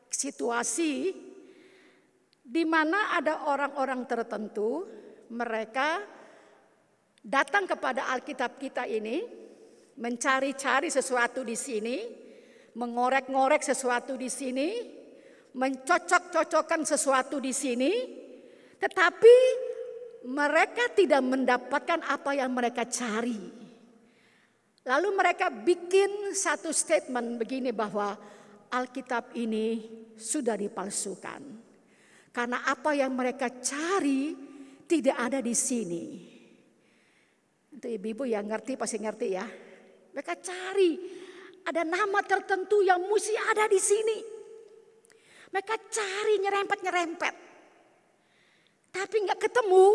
situasi di mana ada orang-orang tertentu, mereka datang kepada Alkitab kita ini, mencari-cari sesuatu di sini, mengorek-ngorek sesuatu di sini, mencocok-cocokkan sesuatu di sini, tetapi mereka tidak mendapatkan apa yang mereka cari. Lalu mereka bikin satu statement begini bahwa Alkitab ini sudah dipalsukan. Karena apa yang mereka cari tidak ada di sini. Itu ibu-ibu yang ngerti pasti ngerti ya. Mereka cari ada nama tertentu yang mesti ada di sini. Mereka cari nyerempet-nyerempet. Tapi nggak ketemu.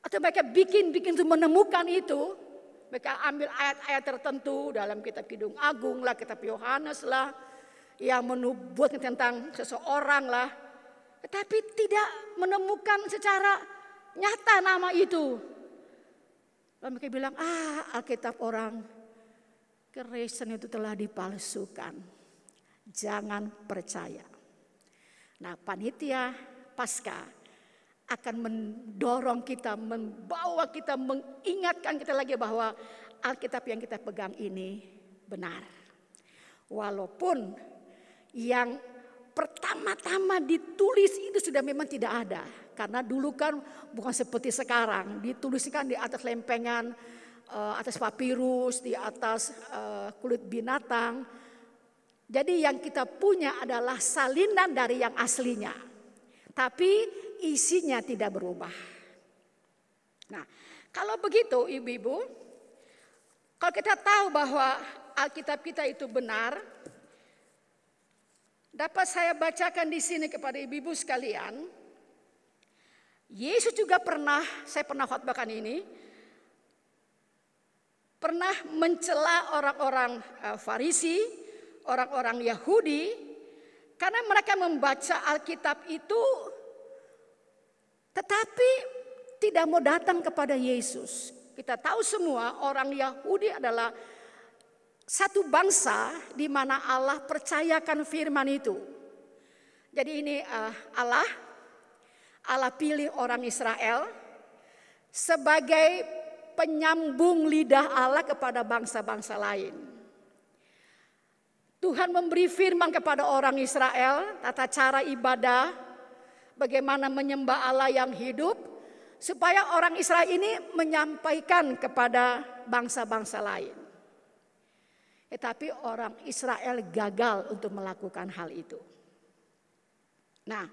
Atau mereka bikin untuk menemukan itu. Mereka ambil ayat-ayat tertentu dalam kitab Kidung Agung lah, kitab Yohanes lah. Yang menubuat tentang seseorang lah. Tetapi tidak menemukan secara nyata nama itu. Lalu mereka bilang, Alkitab orang Kristen itu telah dipalsukan. Jangan percaya. Nah, panitia Paskah akan mendorong kita, membawa kita, mengingatkan kita lagi bahwa Alkitab yang kita pegang ini benar. Walaupun yang pertama-tama ditulis itu sudah memang tidak ada. Karena dulu kan bukan seperti sekarang. Dituliskan di atas lempengan, atas papirus, di atas kulit binatang. Jadi yang kita punya adalah salinan dari yang aslinya. Tapi isinya tidak berubah. Nah, kalau begitu ibu-ibu, kalau kita tahu bahwa Alkitab kita itu benar, dapat saya bacakan di sini kepada ibu-ibu sekalian. Yesus juga saya pernah khotbahkan ini, pernah mencela orang-orang Farisi, orang-orang Yahudi, karena mereka membaca Alkitab itu tetapi tidak mau datang kepada Yesus. Kita tahu semua orang Yahudi adalah satu bangsa di mana Allah percayakan firman itu. Jadi ini Allah pilih orang Israel sebagai penyambung lidah Allah kepada bangsa-bangsa lain. Tuhan memberi firman kepada orang Israel, tata cara ibadah, bagaimana menyembah Allah yang hidup, supaya orang Israel ini menyampaikan kepada bangsa-bangsa lain. Tetapi orang Israel gagal untuk melakukan hal itu. Nah,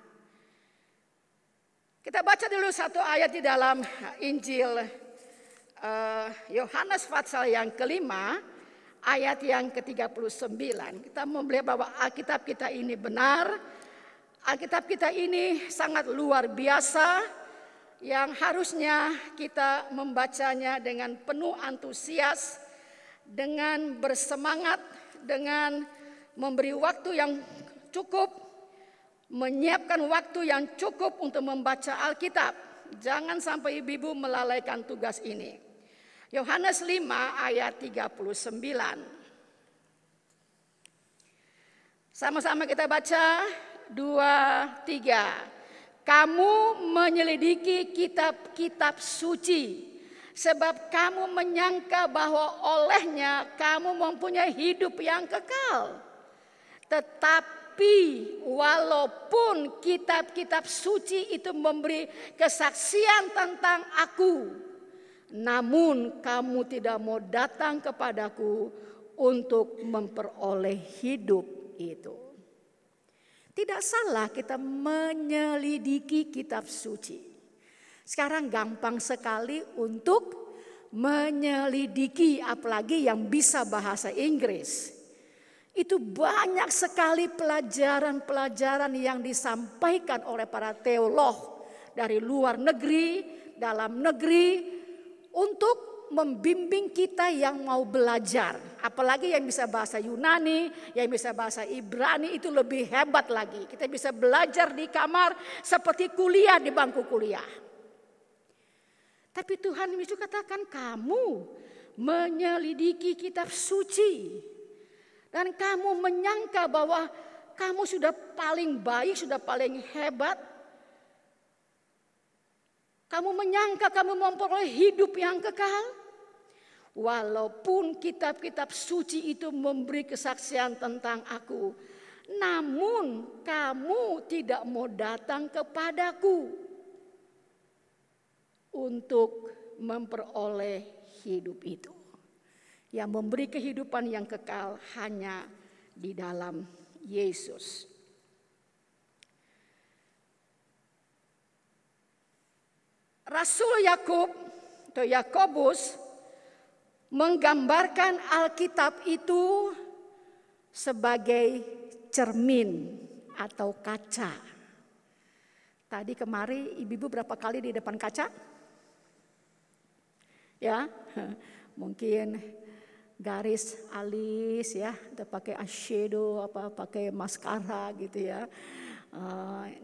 kita baca dulu satu ayat di dalam Injil Yohanes pasal yang kelima, ayat yang ke-39. Kita melihat bahwa Alkitab kita ini benar, Alkitab kita ini sangat luar biasa, yang harusnya kita membacanya dengan penuh antusias, dengan bersemangat, dengan memberi waktu yang cukup, menyiapkan waktu yang cukup untuk membaca Alkitab. Jangan sampai ibu-ibu melalaikan tugas ini. Yohanes 5 ayat 39. Sama-sama kita baca, 2, 3. Kamu menyelidiki kitab-kitab suci, sebab kamu menyangka bahwa olehnya kamu mempunyai hidup yang kekal. Tetapi walaupun kitab-kitab suci itu memberi kesaksian tentang aku, namun kamu tidak mau datang kepadaku untuk memperoleh hidup itu. Tidak salah kita menyelidiki kitab suci. Sekarang gampang sekali untuk menyelidiki, apalagi yang bisa bahasa Inggris. Itu banyak sekali pelajaran-pelajaran yang disampaikan oleh para teolog dari luar negeri, dalam negeri, untuk membimbing kita yang mau belajar. Apalagi yang bisa bahasa Yunani, yang bisa bahasa Ibrani, itu lebih hebat lagi. Kita bisa belajar di kamar seperti kuliah di bangku kuliah. Tapi Tuhan Yesus katakan, kamu menyelidiki kitab suci. Dan kamu menyangka bahwa kamu sudah paling baik, sudah paling hebat. Kamu menyangka kamu memperoleh hidup yang kekal. Walaupun kitab-kitab suci itu memberi kesaksian tentang aku, namun kamu tidak mau datang kepadaku untuk memperoleh hidup itu. Yang memberi kehidupan yang kekal hanya di dalam Yesus. Rasul Yakobus menggambarkan Alkitab itu sebagai cermin atau kaca. Tadi kemarin ibu-ibu berapa kali di depan kaca? Ya, mungkin garis alis ya, atau pakai eyeshadow, pakai maskara gitu ya.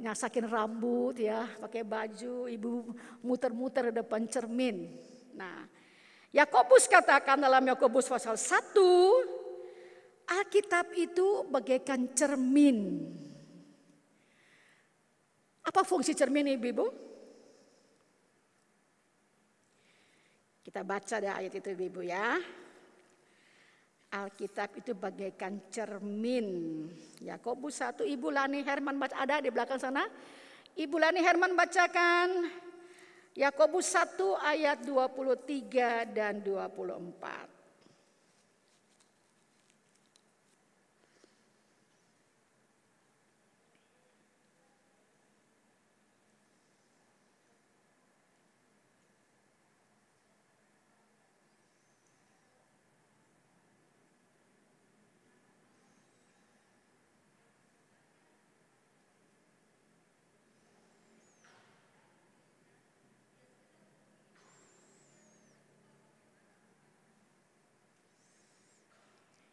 Nyasakin rambut ya, pakai baju, ibu muter-muter di depan cermin. Nah, Yakobus katakan dalam Yakobus pasal 1, Alkitab itu bagaikan cermin. Apa fungsi cermin ibu-ibu? Kita baca deh ayat itu ibu-ibu ya. Alkitab itu bagaikan cermin. Yakobus 1, Ibu Lani Herman baca, ada di belakang sana. Ibu Lani Herman bacakan Yakobus 1 ayat 23 dan 24.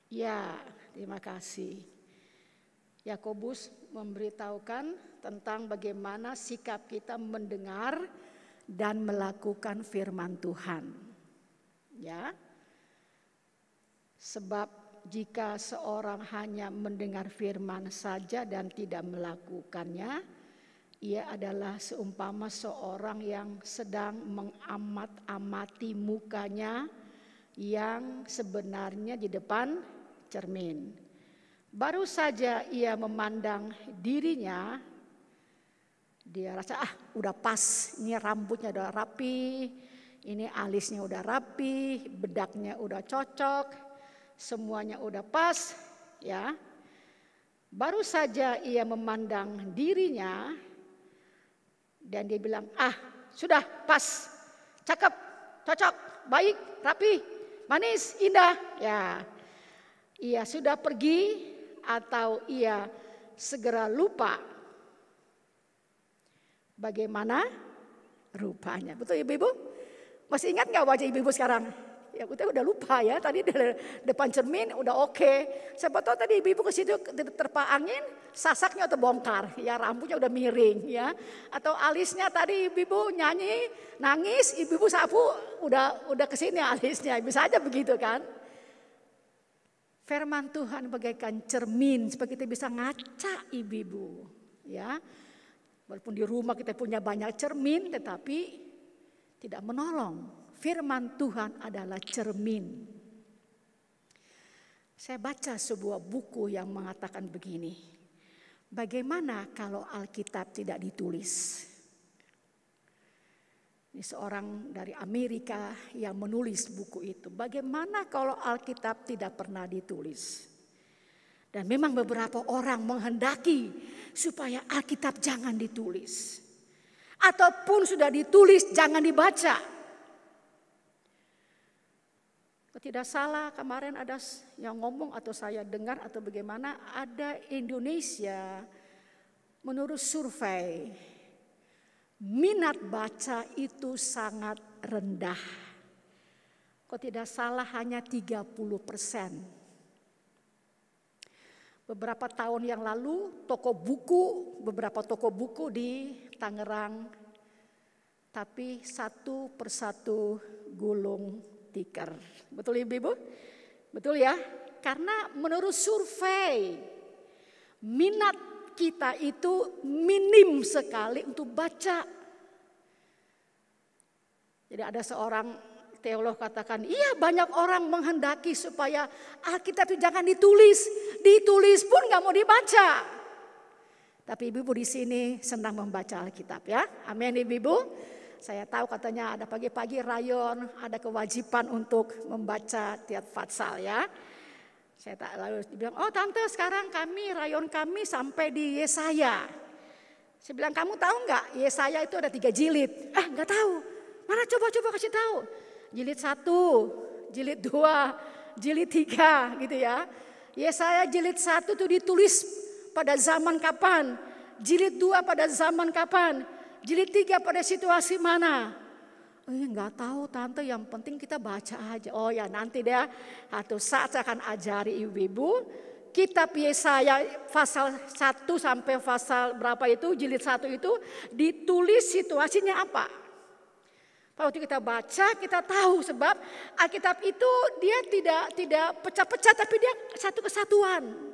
Ya, terima kasih. Yakobus memberitahukan tentang bagaimana sikap kita mendengar dan melakukan firman Tuhan. Ya. Sebab jika seorang hanya mendengar firman saja dan tidak melakukannya, ia adalah seumpama seorang yang sedang mengamat-amati mukanya yang sebenarnya di depan cermin. Baru saja ia memandang dirinya, dia rasa udah pas, ini rambutnya udah rapi, ini alisnya udah rapi, bedaknya udah cocok, semuanya udah pas, ya. Baru saja ia memandang dirinya dan dia bilang, sudah pas, cakep, cocok, baik, rapi, manis, indah, ya. Ia sudah pergi atau ia segera lupa bagaimana rupanya. Betul ibu-ibu? Masih ingat gak wajah ibu-ibu sekarang? Ya udah lupa ya, tadi di depan cermin udah oke. Siapa tahu tadi ibu-ibu ke situ terpa angin, sasaknya udah bongkar, ya rambutnya udah miring ya. Atau alisnya tadi ibu-ibu nyanyi, nangis, ibu-ibu sapu udah kesini alisnya, bisa aja begitu kan. Firman Tuhan bagaikan cermin supaya kita bisa ngaca ibu-ibu, ya. Walaupun di rumah kita punya banyak cermin, tetapi tidak menolong. Firman Tuhan adalah cermin. Saya baca sebuah buku yang mengatakan begini, bagaimana kalau Alkitab tidak ditulis? Ini seorang dari Amerika yang menulis buku itu. Bagaimana kalau Alkitab tidak pernah ditulis? Dan memang beberapa orang menghendaki supaya Alkitab jangan ditulis. Ataupun sudah ditulis jangan dibaca. Tidak salah, kemarin ada yang ngomong atau saya dengar atau bagaimana, ada Indonesia menurut survei minat baca itu sangat rendah. Kok tidak salah hanya 30%. Beberapa tahun yang lalu beberapa toko buku di Tangerang, tapi satu persatu gulung tikar. Betul ibu-ibu? Betul ya? Karena menurut survei minat kita itu minim sekali untuk baca. Jadi ada seorang teolog katakan, iya banyak orang menghendaki supaya Alkitab itu jangan ditulis. Ditulis pun gak mau dibaca. Tapi ibu-ibu di sini senang membaca Alkitab ya. Amin ibu-ibu. Saya tahu katanya ada pagi-pagi rayon, ada kewajiban untuk membaca tiap fatsal ya. Saya tak lalu bilang, oh tante sekarang rayon kami sampai di Yesaya. Saya bilang, kamu tahu nggak Yesaya itu ada 3 jilid? Nggak tahu. Mana coba kasih tahu. Jilid 1, jilid 2, jilid 3 gitu ya. Yesaya jilid 1 itu ditulis pada zaman kapan? Jilid 2 pada zaman kapan? Jilid 3 pada situasi mana? Nggak tahu tante, yang penting kita baca aja. Oh ya nanti deh, atau saat saya akan ajari ibu-ibu. Kitab Yesaya pasal 1 sampai pasal berapa itu, jilid 1 itu ditulis situasinya apa. Waktu kita baca kita tahu, sebab Alkitab itu dia tidak pecah-pecah tapi dia satu kesatuan.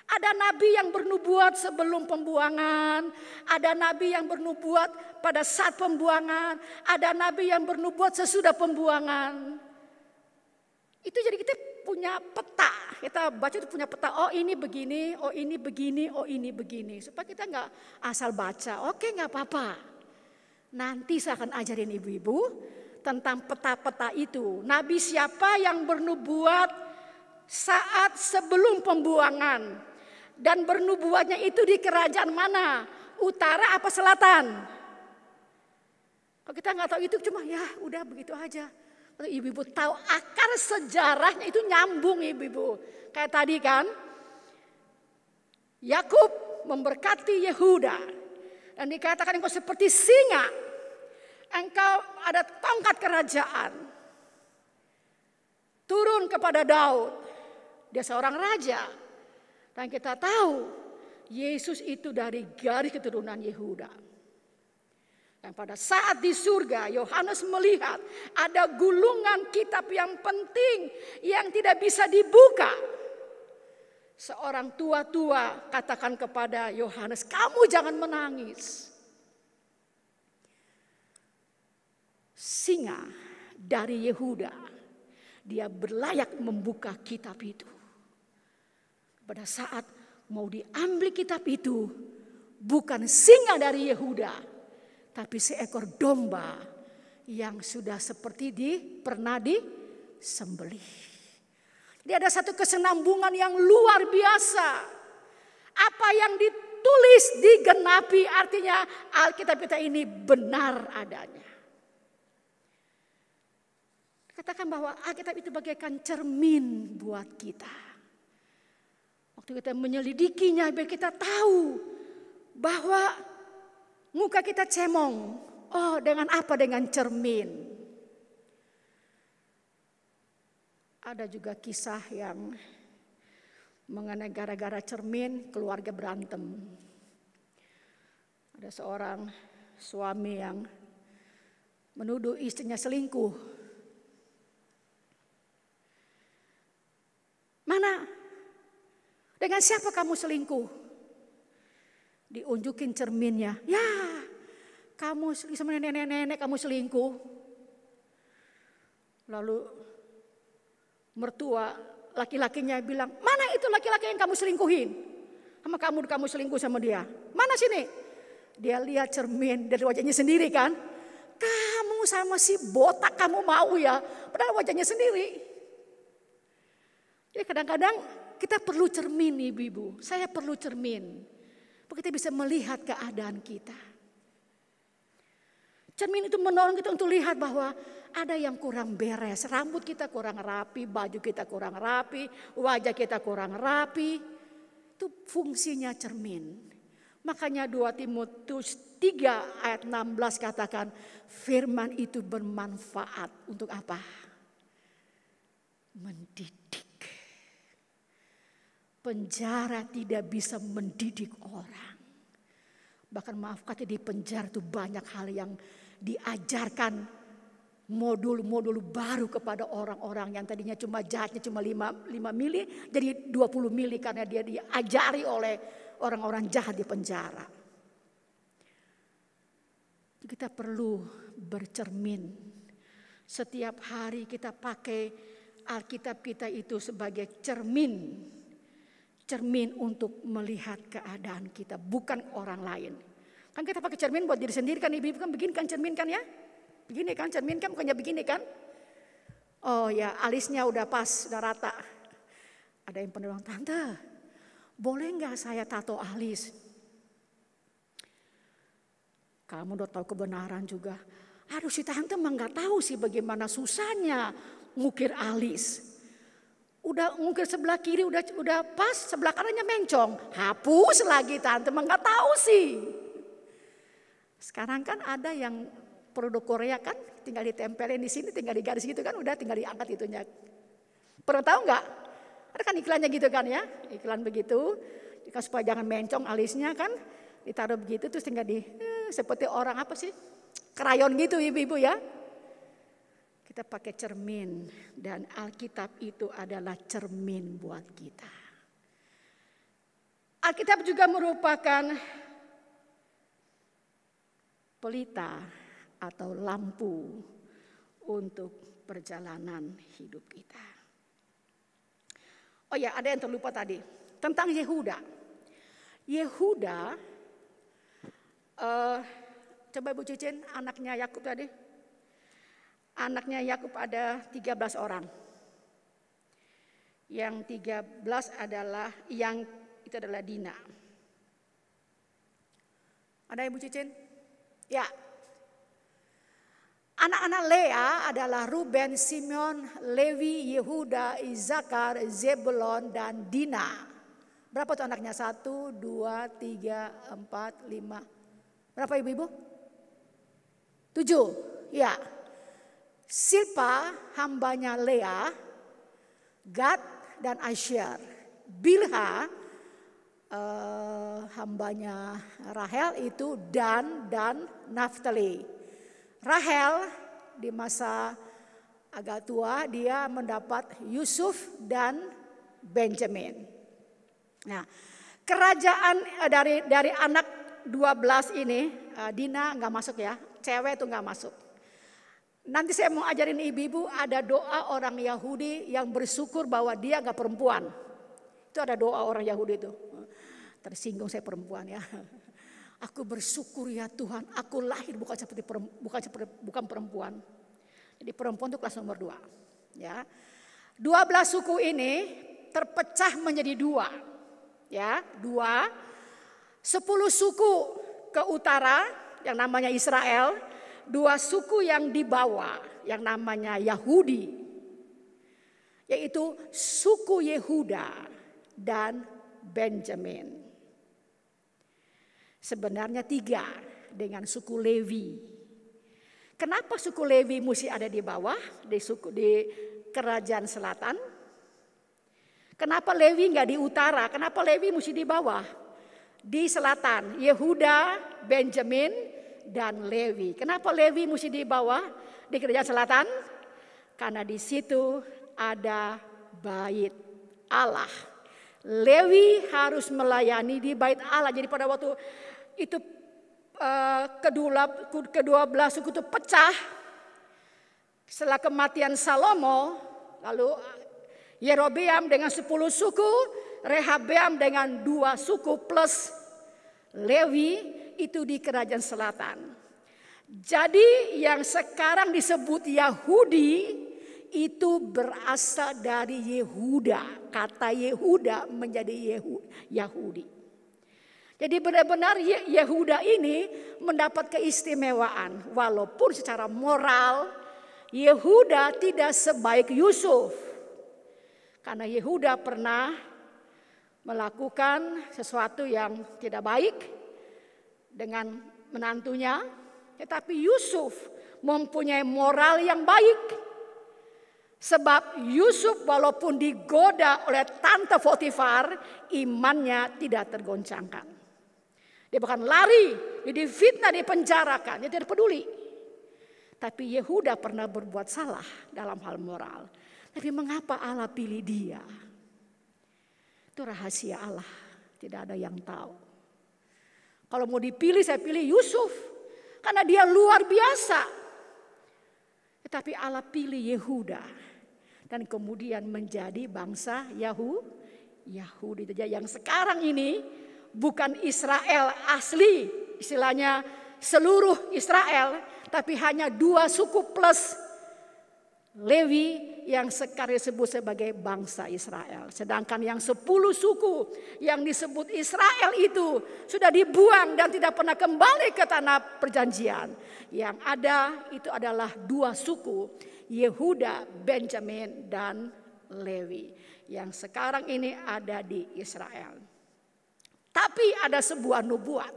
Ada nabi yang bernubuat sebelum pembuangan, ada nabi yang bernubuat pada saat pembuangan, ada nabi yang bernubuat sesudah pembuangan. Itu jadi kita punya peta, kita baca itu punya peta, oh ini begini, oh ini begini, oh ini begini. Supaya kita nggak asal baca, oke nggak apa-apa. Nanti saya akan ajarin ibu-ibu tentang peta-peta itu. Nabi siapa yang bernubuat saat sebelum pembuangan. Dan bernubuatnya itu di kerajaan mana? Utara apa selatan? Kalau kita nggak tahu itu cuma ya udah begitu aja. Kalau ibu-ibu tahu akar sejarahnya itu nyambung ibu-ibu. Kayak tadi kan. Yakub memberkati Yehuda. Dan dikatakan engkau seperti singa. Engkau ada tongkat kerajaan. Turun kepada Daud. Dia seorang raja. Dan kita tahu Yesus itu dari garis keturunan Yehuda. Dan pada saat di surga Yohanes melihat ada gulungan kitab yang penting yang tidak bisa dibuka. Seorang tua-tua katakan kepada Yohanes, "Kamu jangan menangis." Singa dari Yehuda, dia berlayak membuka kitab itu. Pada saat mau diambil kitab itu, bukan singa dari Yehuda, tapi seekor domba yang sudah seperti pernah disembelih. Jadi ada satu kesenambungan yang luar biasa. Apa yang ditulis digenapi, artinya Alkitab kita ini benar adanya. Katakan bahwa Alkitab itu bagaikan cermin buat kita. Waktu kita menyelidikinya, biar kita tahu bahwa muka kita cemong. Oh, dengan apa? Dengan cermin. Ada juga kisah yang mengenai gara-gara cermin keluarga berantem. Ada seorang suami yang menuduh istrinya selingkuh. Mana? Dengan siapa kamu selingkuh? Diunjukin cerminnya. Ya, kamu sama nenek-nenek kamu selingkuh. Lalu mertua laki-lakinya bilang, "Mana itu laki-laki yang kamu selingkuhin? Sama kamu selingkuh sama dia. Mana sini?" Dia lihat cermin dari wajahnya sendiri kan. "Kamu sama si botak kamu mau ya?" Padahal wajahnya sendiri. Jadi kadang-kadang kita perlu cermin, ibu-ibu. Saya perlu cermin. Kita bisa melihat keadaan kita. Cermin itu menolong kita untuk lihat bahwa ada yang kurang beres. Rambut kita kurang rapi, baju kita kurang rapi, wajah kita kurang rapi. Itu fungsinya cermin. Makanya 2 Timotius 3 ayat 16 katakan firman itu bermanfaat untuk apa? Mendidik. Penjara tidak bisa mendidik orang. Bahkan maaf kata di penjara itu banyak hal yang diajarkan, modul-modul baru kepada orang-orang yang tadinya cuma jahatnya cuma 5 mili jadi 20 mili karena dia diajari oleh orang-orang jahat di penjara. Kita perlu bercermin. Setiap hari kita pakai Alkitab kita itu sebagai cermin. Cermin untuk melihat keadaan kita, bukan orang lain. Kan kita pakai cermin buat diri sendiri kan, ibu-ibu kan begini kan cermin kan ya. Begini kan cermin kan, bukannya begini kan. Oh ya, alisnya udah pas, udah rata. Ada yang pernah bilang, "Tante, boleh gak saya tato alis?" Kamu udah tahu kebenaran juga. Aduh, si tante mah gak tahu sih bagaimana susahnya ngukir alis. Udah ngukir sebelah kiri udah pas, sebelah kanannya mencong. Hapus lagi tante, mah gak tahu sih. Sekarang kan ada yang produk Korea kan, tinggal ditempelin di sini, tinggal digaris gitu kan, udah tinggal diangkat itunya. Pernah tahu nggak? Ada kan iklannya gitu kan ya, iklan begitu, supaya jangan mencong alisnya kan, ditaruh begitu terus tinggal seperti orang apa sih, krayon gitu ibu-ibu ya. Kita pakai cermin dan Alkitab itu adalah cermin buat kita. Alkitab juga merupakan pelita atau lampu untuk perjalanan hidup kita. Oh ya, ada yang terlupa tadi tentang Yehuda. Yehuda, coba Ibu Cicin, anaknya Yakub tadi. Anaknya Yakub ada 13 orang. Yang 13 adalah itu adalah Dina. Ada Ibu Cicin? Ya. Anak-anak Lea adalah Ruben, Simeon, Lewi, Yehuda, Isakar, Zebulon, dan Dina. Berapa tuh anaknya? 1, 2, 3, 4, 5. Berapa ibu-ibu? 7. Ya. Silpa hambanya Lea, Gad dan Asyar. Bilha hambanya Rahel itu Dan dan Naftali. Rahel di masa agak tua dia mendapat Yusuf dan Benjamin. Nah, kerajaan dari anak 12 ini, Dina nggak masuk ya, cewek itu nggak masuk. Nanti saya mau ajarin ibu-ibu ada doa orang Yahudi yang bersyukur bahwa dia nggak perempuan. Itu ada doa orang Yahudi itu. Tersinggung saya perempuan ya. Aku bersyukur ya Tuhan, aku lahir bukan perempuan. Jadi perempuan itu kelas nomor 2. Ya, 12 suku ini terpecah menjadi 2. Ya, 10 suku ke utara yang namanya Israel, 2 suku yang di bawah yang namanya Yahudi, yaitu suku Yehuda dan Benjamin. Sebenarnya 3 dengan suku Lewi. Kenapa suku Lewi mesti ada di bawah di kerajaan selatan? Kenapa Lewi nggak di utara? Kenapa Lewi mesti di bawah? Di selatan, Yehuda, Benjamin, dan Lewi. Kenapa Lewi mesti di bawah di kerajaan selatan? Karena di situ ada bait Allah. Lewi harus melayani di bait Allah. Jadi pada waktu itu kedua suku itu pecah setelah kematian Salomo, lalu Yerobeam dengan 10 suku, Rehabeam dengan 2 suku plus Lewi itu di kerajaan selatan. Jadi yang sekarang disebut Yahudi itu berasal dari Yehuda. Kata Yehuda menjadi Yahudi. Jadi benar-benar Yehuda ini mendapat keistimewaan. Walaupun secara moral Yehuda tidak sebaik Yusuf. Karena Yehuda pernah melakukan sesuatu yang tidak baik dengan menantunya. Tetapi Yusuf mempunyai moral yang baik. Sebab Yusuf walaupun digoda oleh tante Potifar, imannya tidak tergoncangkan. Dia bahkan lari, dia difitnah, dipenjarakan, dia tidak peduli. Tapi Yehuda pernah berbuat salah dalam hal moral. Tapi mengapa Allah pilih dia? Itu rahasia Allah, tidak ada yang tahu. Kalau mau dipilih, saya pilih Yusuf. Karena dia luar biasa. Tetapi Allah pilih Yehuda. Dan kemudian menjadi bangsa Yahudi. Yang sekarang ini bukan Israel asli, istilahnya seluruh Israel, tapi hanya 2 suku plus Lewi yang sekarang disebut sebagai bangsa Israel. Sedangkan yang 10 suku yang disebut Israel itu sudah dibuang dan tidak pernah kembali ke tanah perjanjian. Yang ada itu adalah 2 suku, Yehuda, Benjamin, dan Lewi. Yang sekarang ini ada di Israel. Tapi ada sebuah nubuat.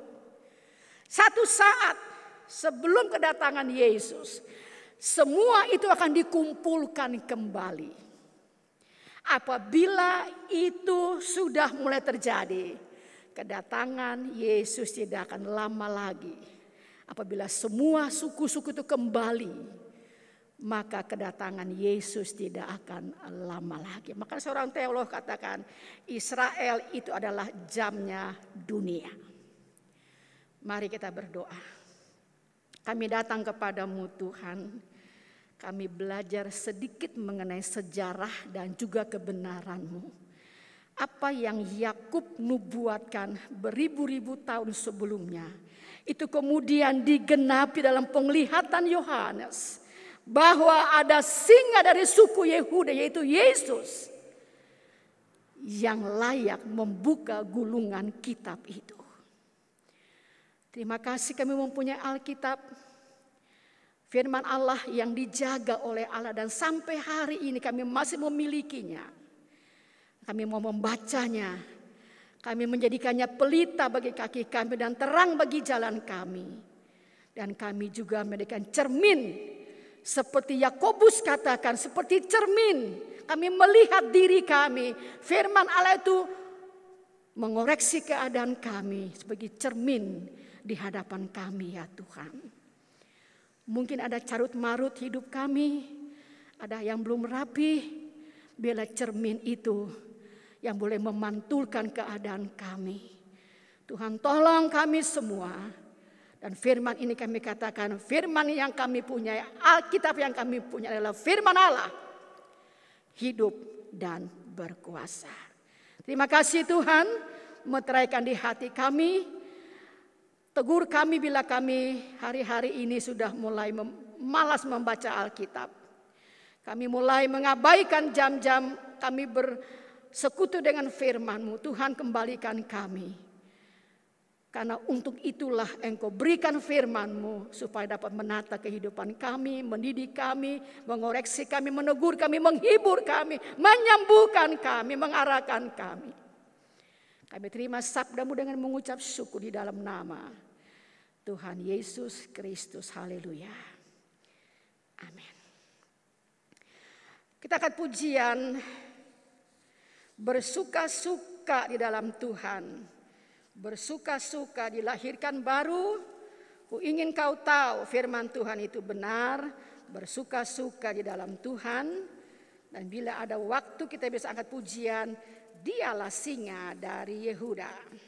Satu saat sebelum kedatangan Yesus, semua itu akan dikumpulkan kembali. Apabila itu sudah mulai terjadi, kedatangan Yesus tidak akan lama lagi. Apabila semua suku-suku itu kembali, maka kedatangan Yesus tidak akan lama lagi. Maka seorang teolog katakan Israel itu adalah jamnya dunia. Mari kita berdoa. Kami datang kepadamu Tuhan. Kami belajar sedikit mengenai sejarah dan juga kebenaran-Mu. Apa yang Yakub nubuatkan beribu-ribu tahun sebelumnya, itu kemudian digenapi dalam penglihatan Yohanes. Bahwa ada singa dari suku Yehuda yaitu Yesus yang layak membuka gulungan kitab itu. Terima kasih kami mempunyai Alkitab, firman Allah yang dijaga oleh Allah dan sampai hari ini kami masih memilikinya. Kami mau membacanya, kami menjadikannya pelita bagi kaki kami dan terang bagi jalan kami. Dan kami juga menjadikan cermin. Seperti Yakobus katakan, seperti cermin Kami melihat diri kami. Firman Allah itu mengoreksi keadaan kami sebagai cermin di hadapan kami ya Tuhan. Mungkin ada carut marut hidup kami, ada yang belum rapi. Biarlah cermin itu yang boleh memantulkan keadaan kami. Tuhan tolong kami semua. Dan firman ini kami katakan, firman yang kami punya, Alkitab yang kami punya adalah firman Allah. Hidup dan berkuasa. Terima kasih Tuhan, meteraikan di hati kami. Tegur kami bila kami hari-hari ini sudah mulai malas membaca Alkitab. Kami mulai mengabaikan jam-jam kami bersekutu dengan firman-Mu. Tuhan, kembalikan kami. Karena untuk itulah Engkau berikan firman-Mu supaya dapat menata kehidupan kami, mendidik kami, mengoreksi kami, menegur kami, menghibur kami, menyembuhkan kami, mengarahkan kami. Kami terima sabda-Mu dengan mengucap syukur di dalam nama Tuhan Yesus Kristus. Haleluya. Amin. Kita akan pujian bersuka-suka di dalam Tuhan. Bersuka-suka dilahirkan baru. Ku ingin kau tahu firman Tuhan itu benar. Bersuka-suka di dalam Tuhan. Dan bila ada waktu kita bisa angkat pujian, Dialah singa dari Yehuda.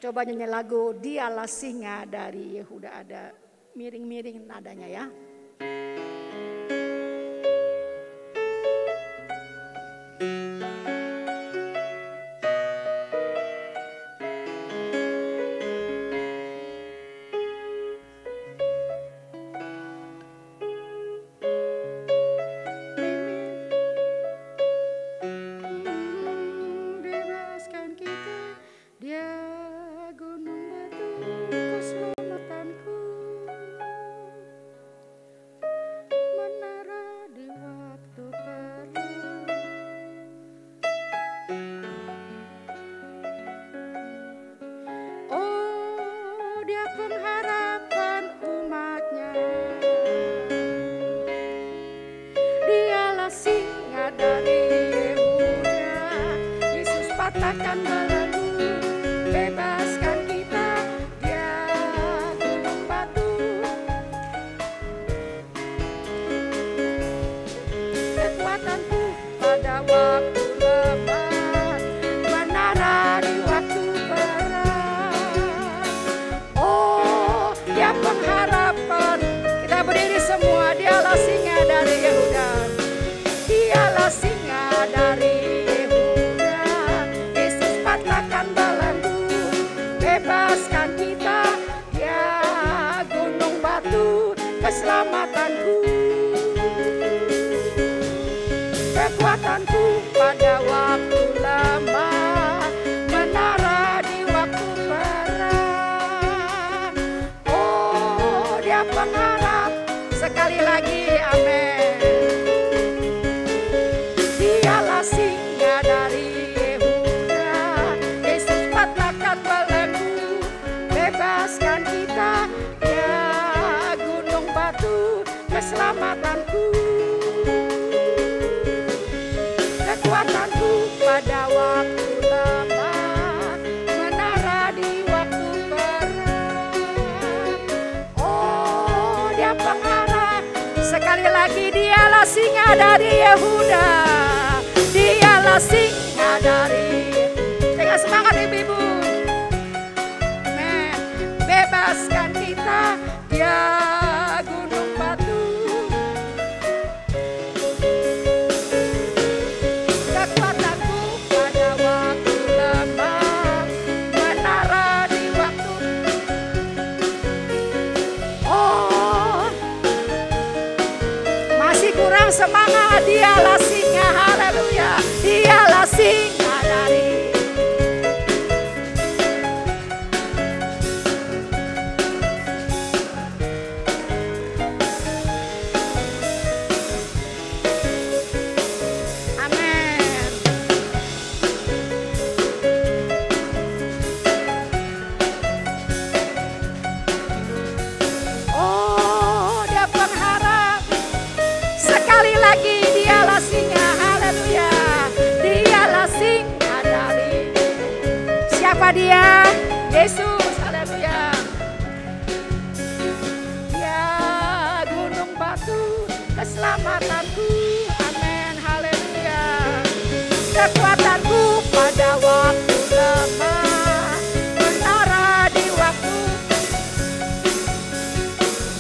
Coba nyanyi lagu Dialah Singa dari Yehuda, ada miring-miring nadanya ya. Keselamatanku, kekuatanku pada waktu lemah, menara di waktu perang. Dia pengharap, sekali lagi amin. Dialah singa dari Yehuda, Yesus patahkan belenggu, bebaskan kita. Ya gunung batu keselamatanku, kekuatanku pada waktu lemah, menara di waktu perang. Oh, dia pengharap, sekali lagi dialah singa dari Yehuda, dialah singa dari. Dengan semangat ibu-ibu, bebaskan kita, ya gunung batu. Kekuatanku pada waktu lemah, menara di waktu. Oh, masih kurang semangat. Dialah singa, haleluya. Dialah singa dari. Amin. Oh, dia pengharap, sekali lagi dialah singa, haleluya. Dialah singa dari. Siapa dia? Yesus, haleluya. Ya gunung batu keselamatanku, amin, haleluya. Kekuatanku pada waktu lemah, menara di waktu.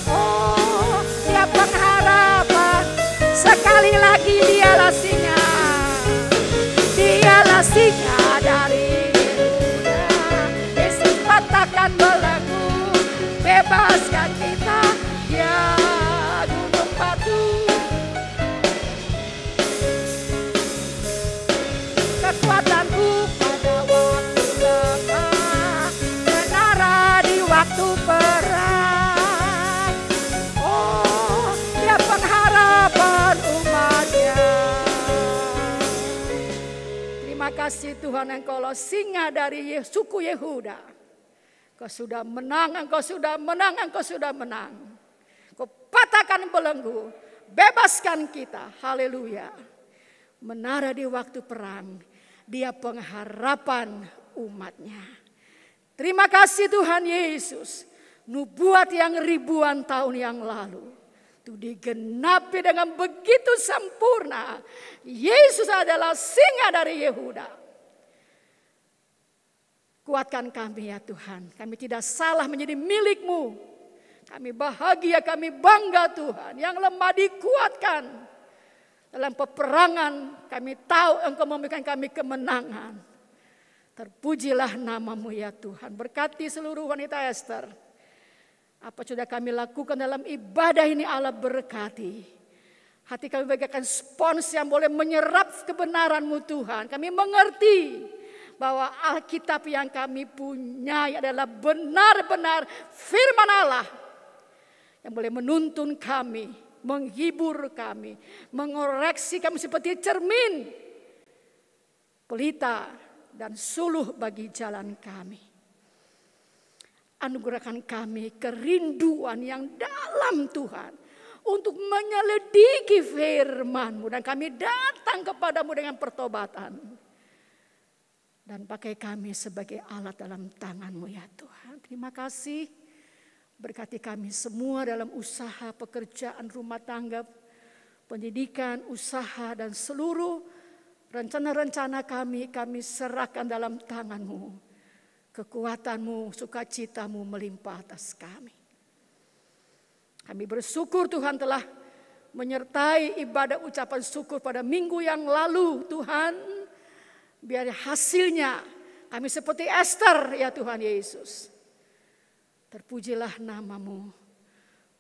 Oh, dia pengharapan, sekali lagi dialah singa, dialah singa dari Yehuda. Yesus patahkan belenggu, bebaskan kita, ya gunung batu. Kekuatanku pada waktu lemah, menara di waktu perang. Oh, dia pengharapan umatnya. Terima kasih Tuhan, Engkaulah singa dari suku Yehuda. Kau sudah menang, Engkau sudah menang, Engkau sudah menang. Kau patahkan belenggu, bebaskan kita, haleluya. Menara di waktu perang, dia pengharapan umatnya. Terima kasih Tuhan Yesus. Nubuat yang ribuan tahun yang lalu itu digenapi dengan begitu sempurna. Yesus adalah singa dari Yehuda. Kuatkan kami ya Tuhan. Kami tidak salah menjadi milik-Mu. Kami bahagia, kami bangga Tuhan. Yang lemah dikuatkan. Dalam peperangan kami tahu Engkau memberikan kami kemenangan. Terpujilah nama-Mu ya Tuhan. Berkati seluruh wanita Ester. Apa sudah kami lakukan dalam ibadah ini, Allah berkati. Hati kami bagaikan spons yang boleh menyerap kebenaran-Mu Tuhan. Kami mengerti bahwa Alkitab yang kami punya adalah benar-benar firman Allah. Yang boleh menuntun kami, menghibur kami, mengoreksi kami seperti cermin, pelita dan suluh bagi jalan kami. Anugerahkan kami kerinduan yang dalam Tuhan untuk menyelidiki firman-Mu, dan kami datang kepadamu dengan pertobatan. Dan pakai kami sebagai alat dalam tangan-Mu ya Tuhan. Terima kasih. Berkati kami semua dalam usaha, pekerjaan, rumah tangga, pendidikan, usaha, dan seluruh rencana-rencana kami serahkan dalam tangan-Mu. Kekuatan-Mu, sukacita-Mu melimpah atas kami. Kami bersyukur Tuhan telah menyertai ibadah ucapan syukur pada minggu yang lalu Tuhan. Biar hasilnya kami seperti Ester ya Tuhan Yesus. Terpujilah nama-Mu.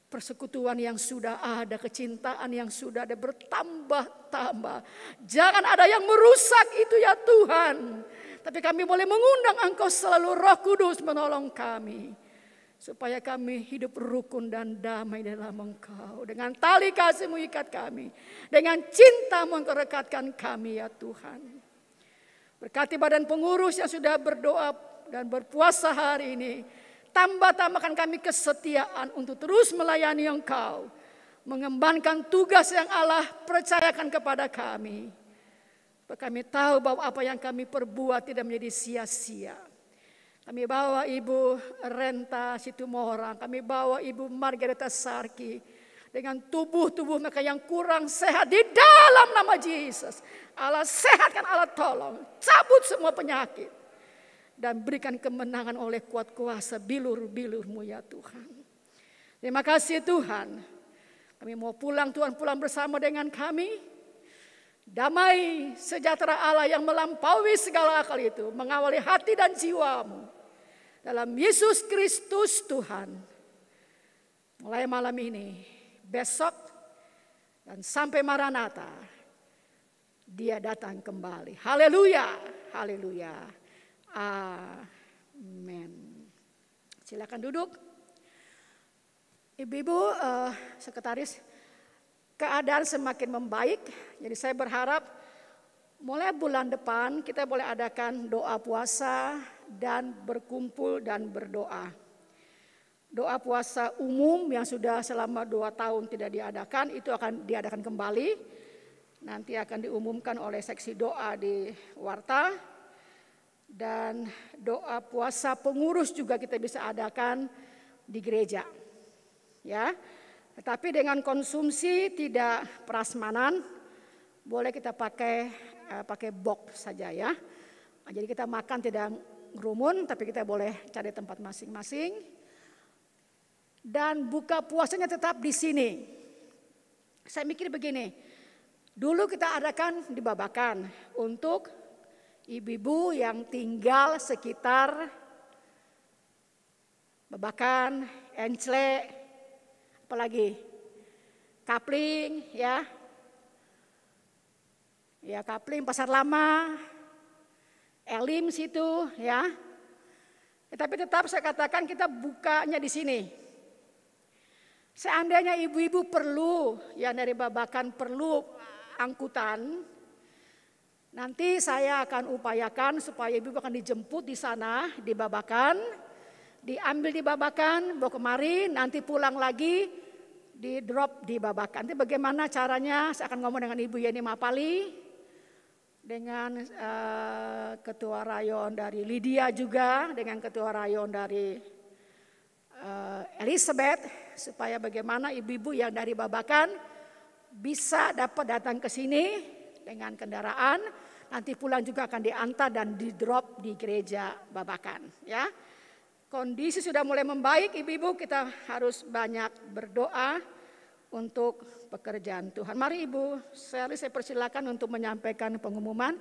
Persekutuan yang sudah ada, kecintaan yang sudah ada bertambah-tambah. Jangan ada yang merusak itu ya Tuhan. Tapi kami boleh mengundang Engkau selalu, Roh Kudus menolong kami. supaya kami hidup rukun dan damai dalam Engkau. Dengan tali kasih-Mu ikat kami, dengan cinta-Mu Engkau rekatkan kami ya Tuhan. Berkati badan pengurus yang sudah berdoa dan berpuasa hari ini. Tambahkan kami kesetiaan untuk terus melayani Engkau, mengembangkan tugas yang Allah percayakan kepada kami. Kami tahu bahwa apa yang kami perbuat tidak menjadi sia-sia. Kami bawa Ibu Renta Situmorang, kami bawa Ibu Margareta Sarki dengan tubuh-tubuh mereka yang kurang sehat di dalam nama Yesus. Allah sehatkan, Allah tolong, cabut semua penyakit dan berikan kemenangan oleh kuat kuasa bilur-bilur-Mu ya Tuhan. Terima kasih Tuhan. Kami mau pulang, Tuhan pulang bersama dengan kami. Damai sejahtera Allah yang melampaui segala akal itu mengawali hati dan jiwamu. Dalam Yesus Kristus Tuhan. Mulai malam ini, besok, dan sampai Maranatha. Dia datang kembali. Haleluya, haleluya. Amin. Silakan duduk. Ibu-ibu, sekretaris, keadaan semakin membaik. Jadi saya berharap mulai bulan depan kita boleh adakan doa puasa dan berkumpul dan berdoa. Doa puasa umum yang sudah selama 2 tahun tidak diadakan itu akan diadakan kembali. Nanti akan diumumkan oleh seksi doa di Warta. Dan doa puasa pengurus juga kita bisa adakan di gereja. Ya. Tetapi dengan konsumsi tidak prasmanan, boleh kita pakai box saja ya. Jadi kita makan tidak ngerumun, tapi kita boleh cari tempat masing-masing. Dan buka puasanya tetap di sini. Saya mikir begini, dulu kita adakan di Babakan untuk ibu-ibu yang tinggal sekitar Babakan, Encle, apalagi Kapling ya. Ya Kapling, Pasar Lama, Elim situ ya. Tapi tetap saya katakan kita bukanya di sini. Seandainya ibu-ibu perlu ya dari Babakan perlu angkutan, nanti saya akan upayakan supaya ibu akan dijemput di sana di Babakan, diambil di Babakan, bawa kemari, nanti pulang lagi di drop di Babakan. Nanti bagaimana caranya? Saya akan ngomong dengan Ibu Yeni Mapali, dengan ketua rayon dari Lydia juga, dengan ketua rayon dari Elizabeth, supaya bagaimana ibu-ibu yang dari Babakan bisa dapat datang ke sini dengan kendaraan. Nanti pulang juga akan diantar dan di drop di gereja Babakan. Ya, kondisi sudah mulai membaik, ibu-ibu kita harus banyak berdoa untuk pekerjaan Tuhan. Mari Ibu, saya persilakan untuk menyampaikan pengumuman.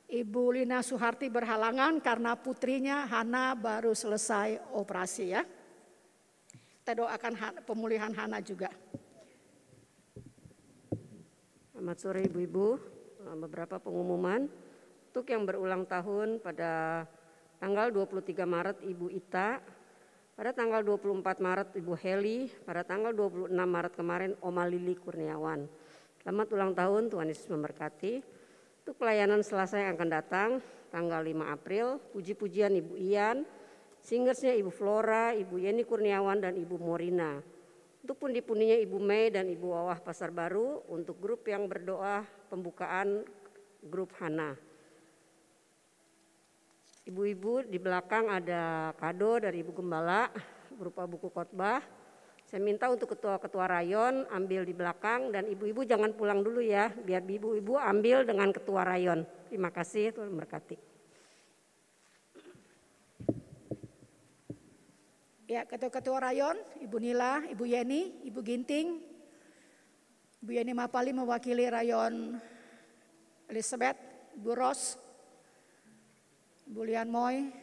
Ibu Lina Suharti berhalangan karena putrinya Hana baru selesai operasi ya. Kita doakan pemulihan Hana juga. Selamat sore ibu-ibu, beberapa pengumuman. Untuk yang berulang tahun pada tanggal 23 Maret Ibu Ita, pada tanggal 24 Maret Ibu Heli, pada tanggal 26 Maret kemarin Oma Lili Kurniawan. Selamat ulang tahun, Tuhan Yesus memberkati. Untuk pelayanan Selasa yang akan datang, tanggal 5 April, puji-pujian Ibu Ian, singersnya Ibu Flora, Ibu Yeni Kurniawan dan Ibu Morina. Untuk pundi-pundinya Ibu Mei dan Ibu Wawah Pasar Baru, untuk grup yang berdoa pembukaan grup Hana. Ibu-ibu di belakang ada kado dari Ibu Gembala berupa buku khotbah. Saya minta untuk ketua-ketua rayon ambil di belakang dan ibu-ibu jangan pulang dulu ya, biar ibu-ibu ambil dengan ketua rayon. Terima kasih, Tuhan memberkati. Ya, ketua-ketua rayon, Ibu Nila, Ibu Yeni, Ibu Ginting, Ibu Yeni Mapali mewakili rayon Elizabeth, Ibu Ros, Ibu Lian Moy,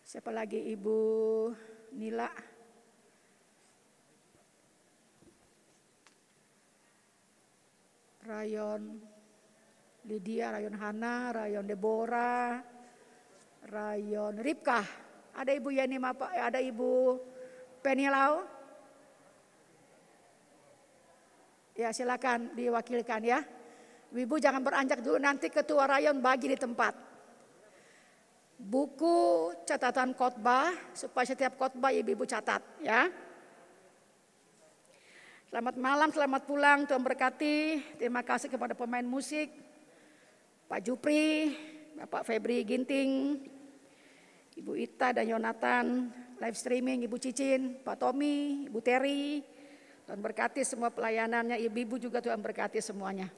siapa lagi Ibu Nila, rayon Lydia, rayon Hana, rayon Deborah, rayon Ripkah, Ada Ibu Yani, ada Ibu Penilau. Ya silakan diwakilkan ya. Ibu jangan beranjak dulu, nanti ketua rayon bagi di tempat. Buku catatan khotbah supaya setiap khotbah ibu-ibu catat ya. Selamat malam, selamat pulang, Tuhan berkati. Terima kasih kepada pemain musik, Pak Jupri, Bapak Febri Ginting, Ibu Ita dan Yonatan, live streaming Ibu Cicin, Pak Tommy, Ibu Terry. Tuhan berkati semua pelayanannya, ibu-ibu juga Tuhan berkati semuanya.